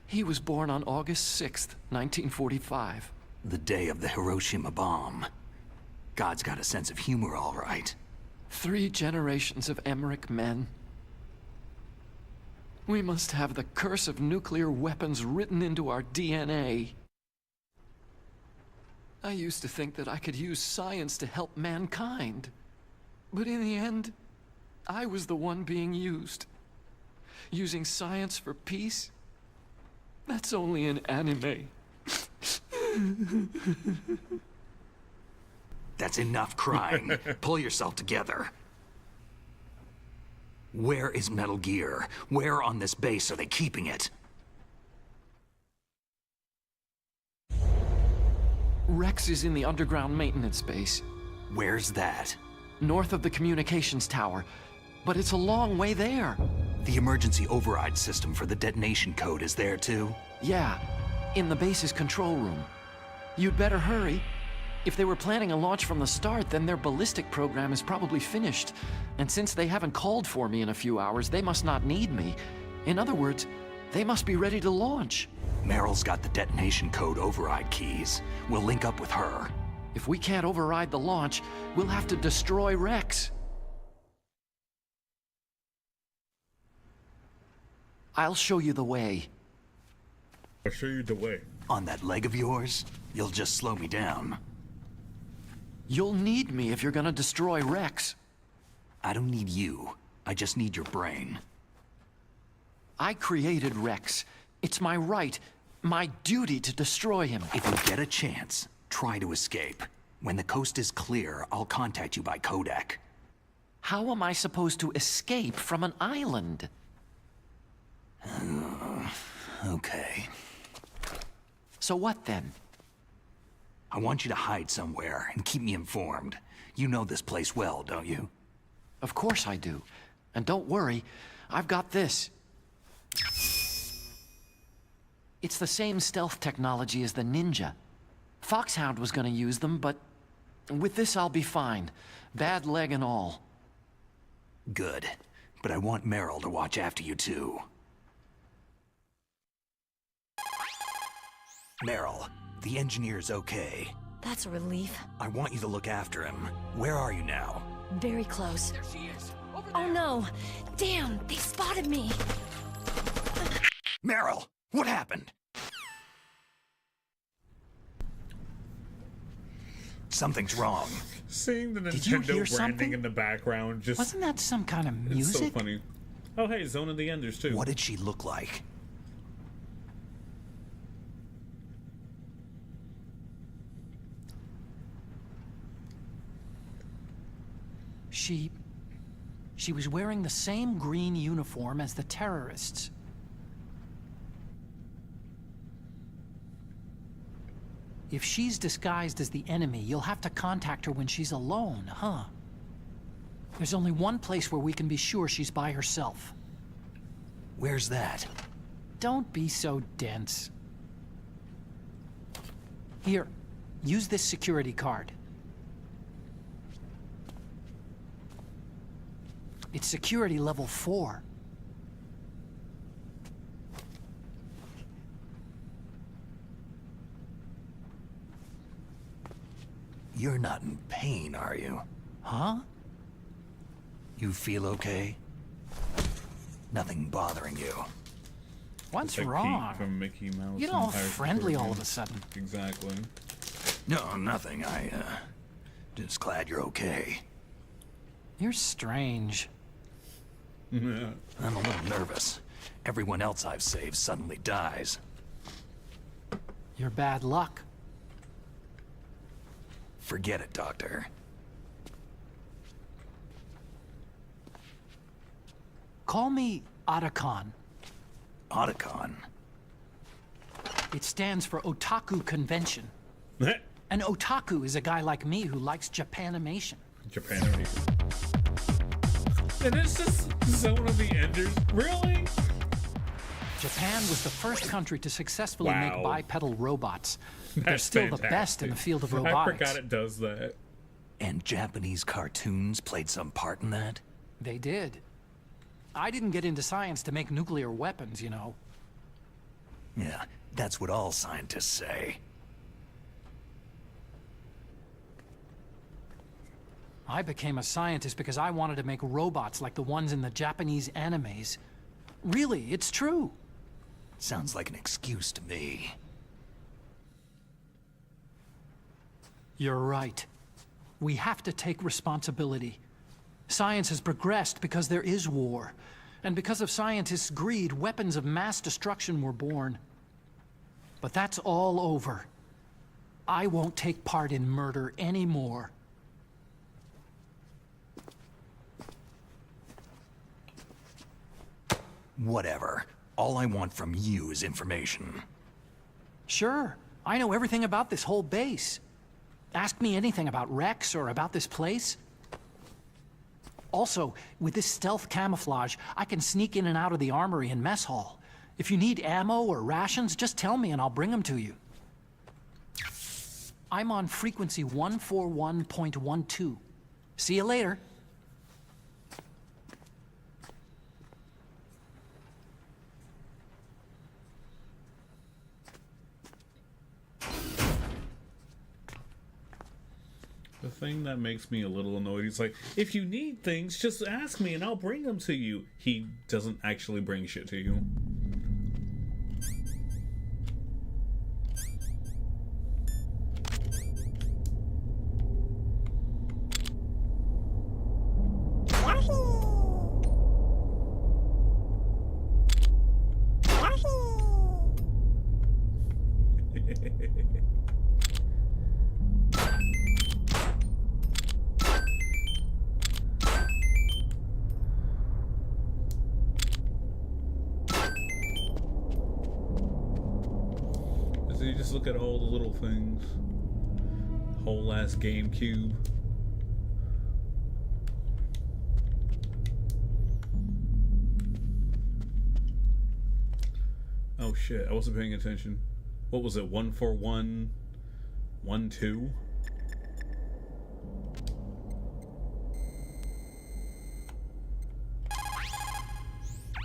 He was born on August 6th, 1945. The day of the Hiroshima bomb. God's got a sense of humor, all right. 3 generations of Emmerich men. We must have the curse of nuclear weapons written into our DNA. I used to think that I could use science to help mankind. But in the end, I was the one being used. Using science for peace? That's only in anime. That's enough crying. Pull yourself together. Where is Metal Gear? Where on this base are they keeping it? Rex is in the underground maintenance base. Where's that? North of the communications tower. But it's a long way there. The emergency override system for the detonation code is there too? Yeah, in the base's control room. You'd better hurry. If they were planning a launch from the start, then their ballistic program is probably finished. And since they haven't called for me in a few hours, they must not need me. In other words, they must be ready to launch. Meryl's got the detonation code override keys. We'll link up with her. If we can't override the launch, we'll have to destroy Rex. I'll show you the way. I'll show you the way. On that leg of yours, you'll just slow me down. You'll need me if you're gonna destroy Rex. I don't need you. I just need your brain. I created Rex. It's my right, my duty to destroy him. If you get a chance, try to escape. When the coast is clear, I'll contact you by codec. How am I supposed to escape from an island? Okay. So what then? I want you to hide somewhere and keep me informed. You know this place well, don't you? Of course I do. And don't worry, I've got this. It's the same stealth technology as the Ninja. Foxhound was gonna use them, but with this I'll be fine. Bad leg and all. Good. But I want Meryl to watch after you too. Meryl, the engineer's okay. That's a relief. I want you to look after him. Where are you now? Very close. There she is. Over Oh no! Damn, they spotted me! Meryl, what happened? Something's wrong. Seeing the Did you Nintendo hear branding something? in the background just... Wasn't that some kind of music? It's so funny. Oh, hey, Zone of the Enders, too. What did she look like? She was wearing the same green uniform as the terrorists. If she's disguised as the enemy, you'll have to contact her when she's alone, huh? There's only one place where we can be sure she's by herself. Where's that? Don't be so dense. Here, use this security card. It's security level 4. You're not in pain, are you? Huh? You feel okay? Nothing bothering you? What's like wrong? Pete from Mickey Mouse. You're all friendly all of a sudden. Exactly. No, nothing. Just glad you're okay. You're strange. I'm a little nervous. Everyone else I've saved suddenly dies. You're bad luck. Forget it, Doctor. Call me Otacon. Otacon? It stands for Otaku Convention. An otaku is a guy like me who likes Japanimation. Japanimation. And it's just Zone of the Enders. Really? Japan was the first country to successfully Wow. make bipedal robots. They're That's still the fantastic. best in the field of I robotics. forgot it does that. And Japanese cartoons played some part in that? They did. I didn't get into science to make nuclear weapons, you know. Yeah, that's what all scientists say. I became a scientist because I wanted to make robots like the ones in the Japanese animes. Really, it's true. Sounds like an excuse to me. You're right. We have to take responsibility. Science has progressed because there is war. And because of scientists' greed, weapons of mass destruction were born. But that's all over. I won't take part in murder anymore. Whatever. All I want from you is information. Sure, I know everything about this whole base. Ask me anything about Rex or about this place. Also, with this stealth camouflage, I can sneak in and out of the armory and mess hall. If you need ammo or rations, just tell me and I'll bring them to you. I'm on frequency 141.12. See you later. The thing that makes me a little annoyed is like, if you need things, just ask me and I'll bring them to you. He doesn't actually bring shit to you. So you just look at all the little things. Whole ass GameCube. Oh shit, I wasn't paying attention. What was it, 14112?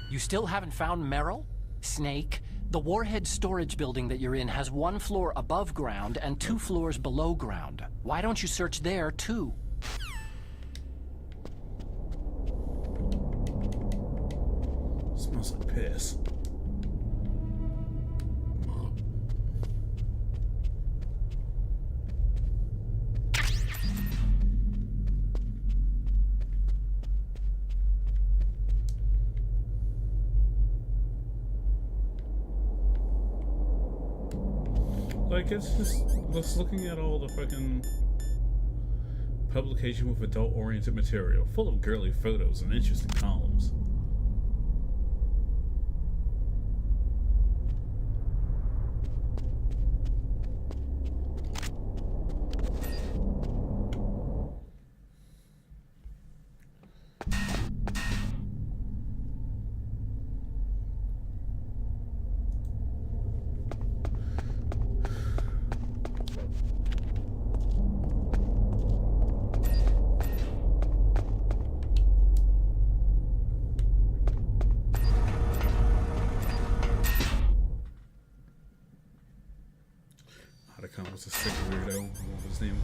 You still haven't found Meryl? Snake? The Warhead storage building that you're in has 1 floor above ground and 2 floors below ground. Why don't you search there, too? Smells like piss. Like, it's just looking at all the fucking publication with adult-oriented material, full of girly photos and interesting columns. Was a sick weirdo. What was his name?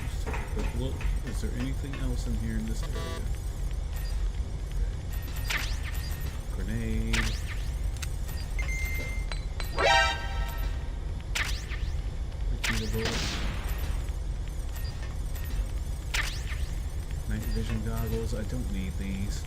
Let's take a quick look. Is there anything else in here in this area? Grenade. Night vision goggles. I don't need these.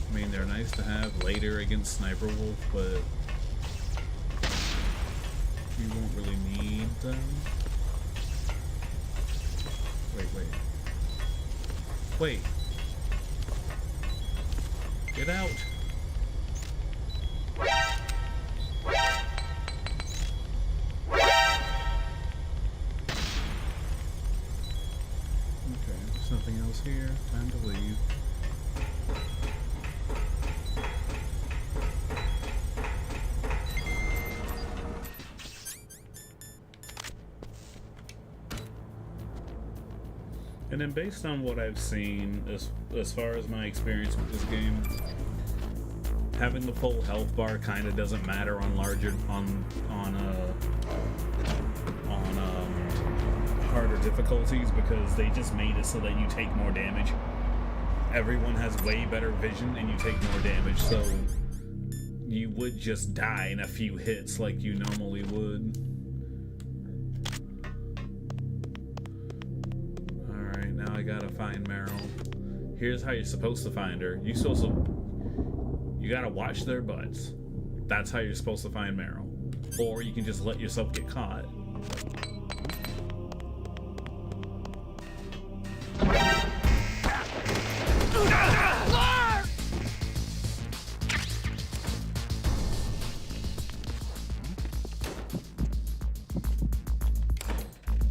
I mean, they're nice to have later against Sniper Wolf, but you won't really need them. Wait. Get out. Okay, there's nothing else here. Time to leave. And then based on what I've seen, as far as my experience with this game, having the full health bar kind of doesn't matter on harder difficulties, because they just made it so that you take more damage. Everyone has way better vision and you take more damage, so you would just die in a few hits like you normally would. Alright, now I gotta find Meryl. Here's how you're supposed to find her. You gotta watch their butts. That's how you're supposed to find Meryl. Or you can just let yourself get caught.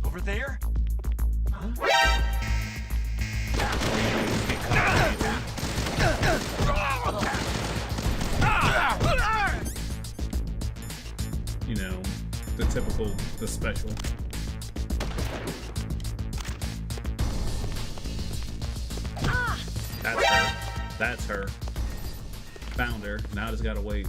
Over there? You know, the special. That's her. Found her. Now I just gotta wait.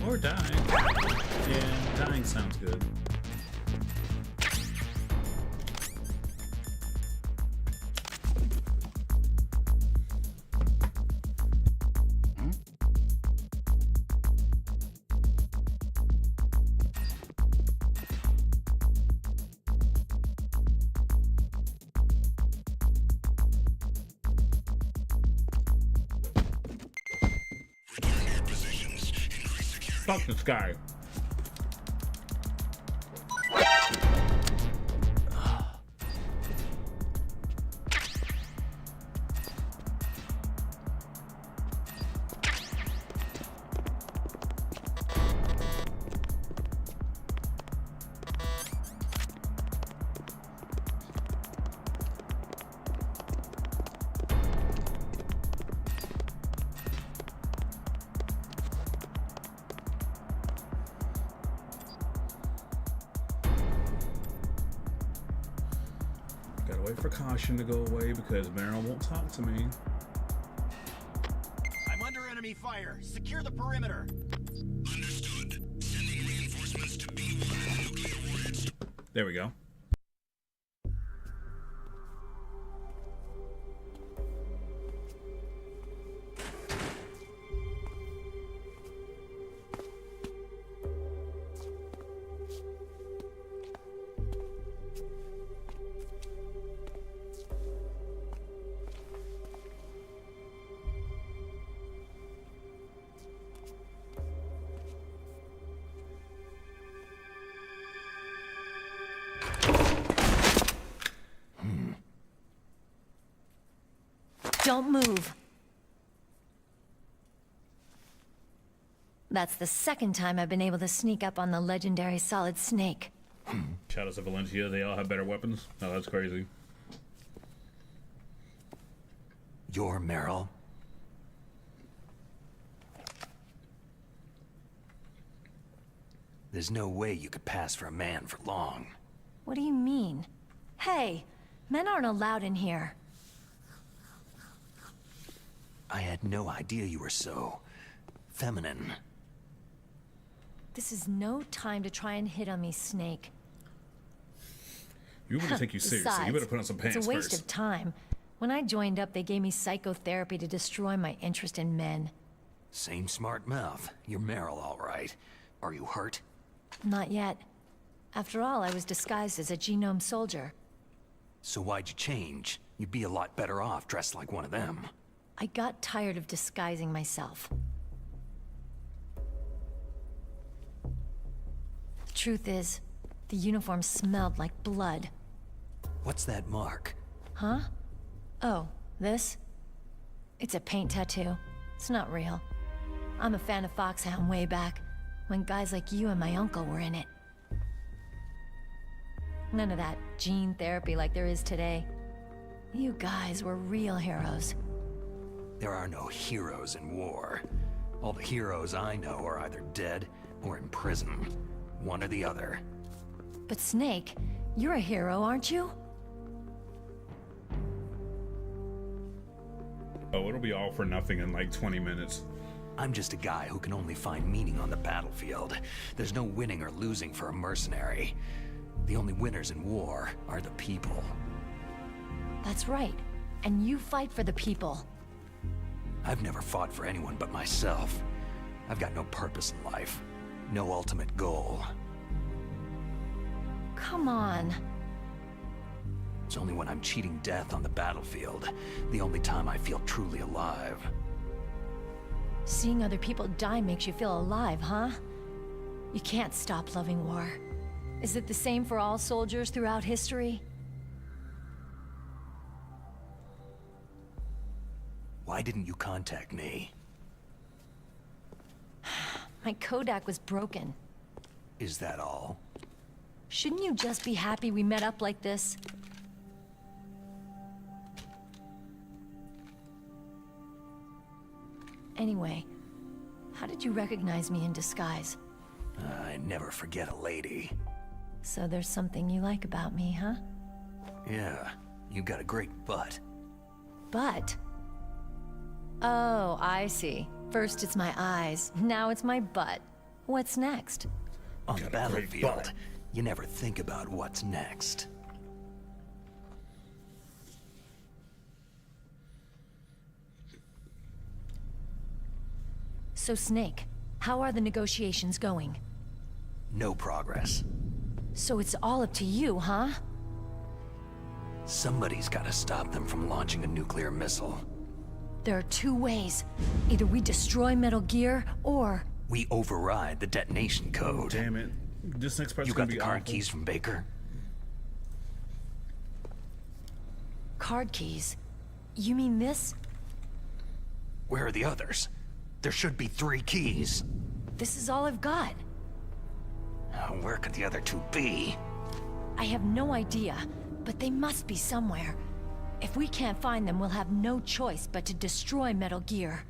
Or die. Yeah, dying sounds good. Fuck this guy. wait for caution to go away because Meryl won't talk to me. I'm under enemy fire. Secure the perimeter. Understood. Sending reinforcements to B1 and the nuclear warheads. There we go. Don't move. That's the second time I've been able to sneak up on the legendary Solid Snake. Shadows of Valencia, they all have better weapons. Oh, that's crazy. You're Meryl? There's no way you could pass for a man for long. What do you mean? Hey, men aren't allowed in here. I had no idea you were so feminine. This is no time to try and hit on me, Snake. You want me to take you seriously? Besides, You better put on some pants it's a waste first. of time. When I joined up, they gave me psychotherapy to destroy my interest in men. Same smart mouth. You're Meryl, all right. Are you hurt? Not yet. After all, I was disguised as a genome soldier. So why'd you change? You'd be a lot better off dressed like one of them. I got tired of disguising myself. The truth is, the uniform smelled like blood. What's that mark? Huh? Oh, this? It's a paint tattoo. It's not real. I'm a fan of Foxhound way back, when guys like you and my uncle were in it. None of that gene therapy like there is today. You guys were real heroes. There are no heroes in war. All the heroes I know are either dead or in prison. One or the other. But Snake, you're a hero, aren't you? Oh, it'll be all for nothing in like 20 minutes. I'm just a guy who can only find meaning on the battlefield. There's no winning or losing for a mercenary. The only winners in war are the people. That's right. And you fight for the people. I've never fought for anyone but myself. I've got no purpose in life. No ultimate goal. Come on. It's only when I'm cheating death on the battlefield, the only time I feel truly alive. Seeing other people die makes you feel alive, huh? You can't stop loving war. Is it the same for all soldiers throughout history? Why didn't you contact me? My Kodak was broken. Is that all? Shouldn't you just be happy we met up like this? Anyway, how did you recognize me in disguise? I never forget a lady. So there's something you like about me, huh? Yeah, you got a great butt. Butt? Oh, I see. First it's my eyes, now it's my butt. What's next? On the battlefield, you never think about what's next. So Snake, how are the negotiations going? No progress. So it's all up to you, huh? Somebody's gotta stop them from launching a nuclear missile. There are two ways. Either we destroy Metal Gear, or... We override the detonation code. Damn it. This next part's You gonna got be the card awful. keys from Baker? Card keys? You mean this? Where are the others? There should be 3 keys. This is all I've got. Where could the other 2 be? I have no idea, but they must be somewhere. If we can't find them, we'll have no choice but to destroy Metal Gear.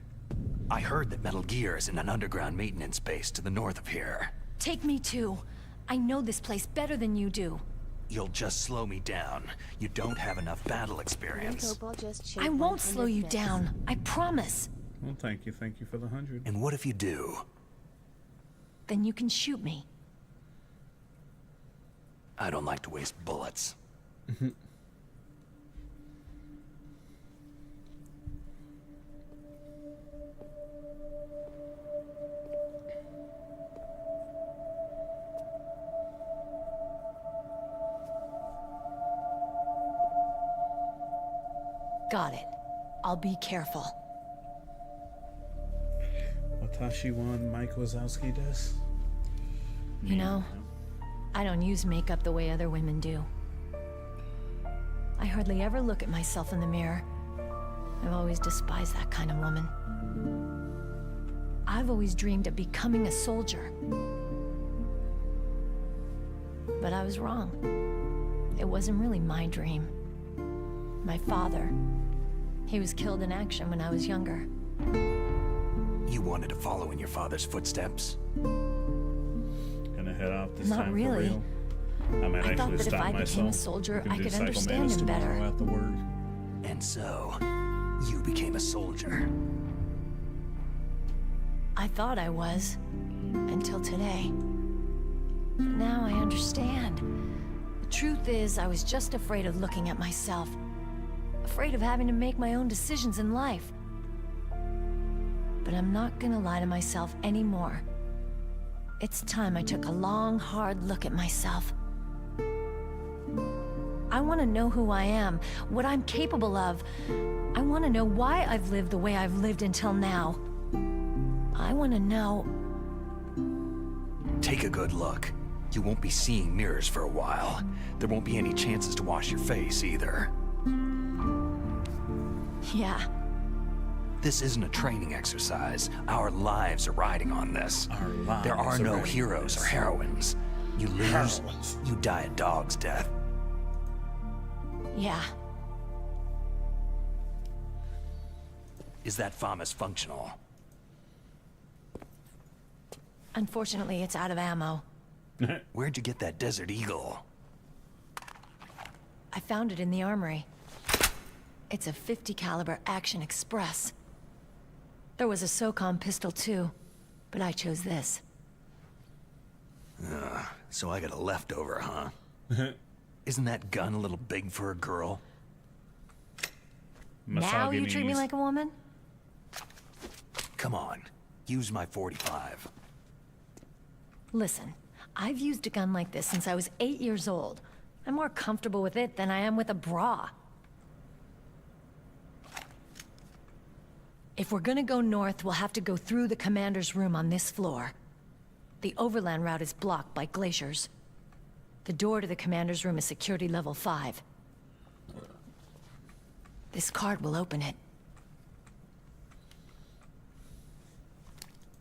I heard that Metal Gear is in an underground maintenance base to the north of here. Take me too. I know this place better than you do. You'll just slow me down. You don't have enough battle experience. I won't slow you down. I promise. Well, thank you for the 100. And what if you do? Then you can shoot me. I don't like to waste bullets. Got it. I'll be careful. Watashi wan Mike Wazowski does. You know, I don't use makeup the way other women do. I hardly ever look at myself in the mirror. I've always despised that kind of woman. I've always dreamed of becoming a soldier. But I was wrong. It wasn't really my dream. My father, he was killed in action when I was younger. You wanted to follow in your father's footsteps? Gonna head off this Not time really. for real. I might I thought actually that if stop I became a myself. soldier, We can I do could Psycho understand Mantis him better. tomorrow after work. And so, you became a soldier. I thought I was, until today. But now I understand. The truth is, I was just afraid of looking at myself. Afraid of having to make my own decisions in life. But I'm not gonna lie to myself anymore. It's time I took a long, hard look at myself. I want to know who I am, what I'm capable of. I want to know why I've lived the way I've lived until now. I want to know... Take a good look. You won't be seeing mirrors for a while. There won't be any chances to wash your face either. Yeah. This isn't a training exercise. Our lives are riding on this. There are no heroes or heroines. You lose, you die a dog's death. Yeah. Is that FAMAS functional? Unfortunately, it's out of ammo. Where'd you get that Desert Eagle? I found it in the armory. It's a .50 caliber Action Express. There was a SOCOM pistol too, but I chose this. So I got a leftover, huh? Isn't that gun a little big for a girl? Now you treat me like a woman? Come on, use my 45. Listen, I've used a gun like this since I was 8 years old. I'm more comfortable with it than I am with a bra. If we're gonna go north, we'll have to go through the commander's room on this floor. The overland route is blocked by glaciers. The door to the commander's room is security level 5. This card will open it.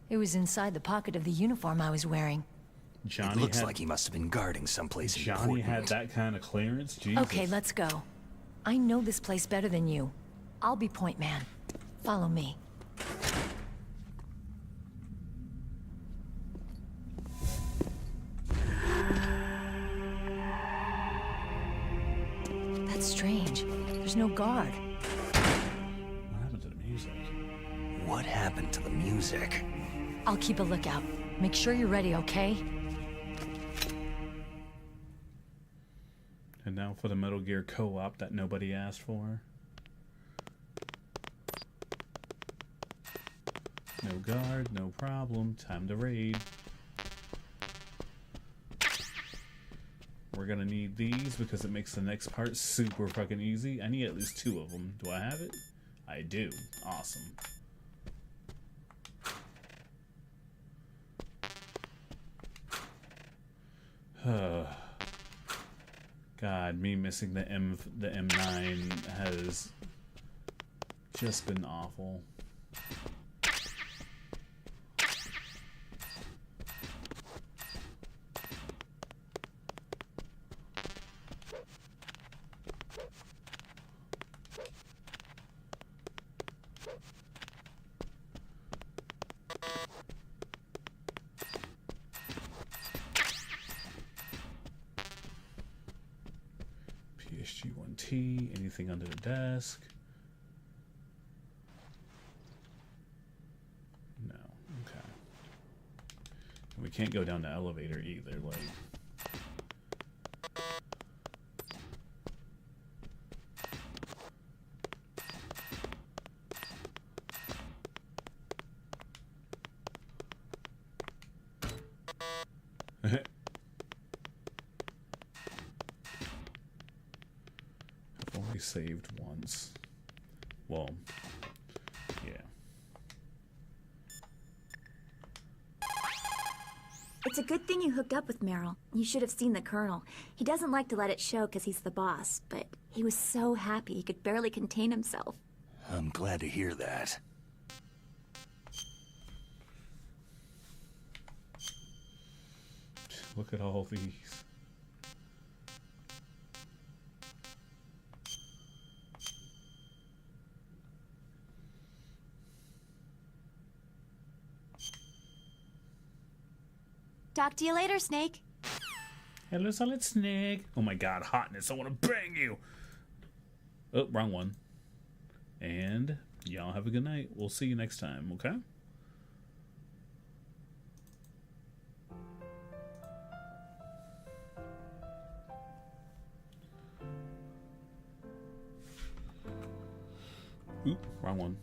It was inside the pocket of the uniform I was wearing. It looks like he must have been guarding someplace important. Johnny had that kind of clearance? Jesus. Okay, let's go. I know this place better than you. I'll be point man. Follow me. That's strange. There's no guard. What happened to the music? What happened to the music? I'll keep a lookout. Make sure you're ready, okay? And now for the Metal Gear co-op that nobody asked for. No guard, no problem. Time to raid. We're gonna need these because it makes the next part super fucking easy. I need at least 2 of them. Do I have it? I do. Awesome. God, me missing the M9 has just been awful. key. Anything under the desk? No. Okay. And we can't go down the elevator either. Like. I've only saved once. Well, yeah. It's a good thing you hooked up with Meryl. You should have seen the Colonel. He doesn't like to let it show because he's the boss, but he was so happy he could barely contain himself. I'm glad to hear that. Look at all these. Talk to you later, Snake. Hello, Solid Snake. Oh my god, hotness. I want to bang you. Oh, wrong one. And y'all have a good night. We'll see you next time, okay? Oop, wrong one.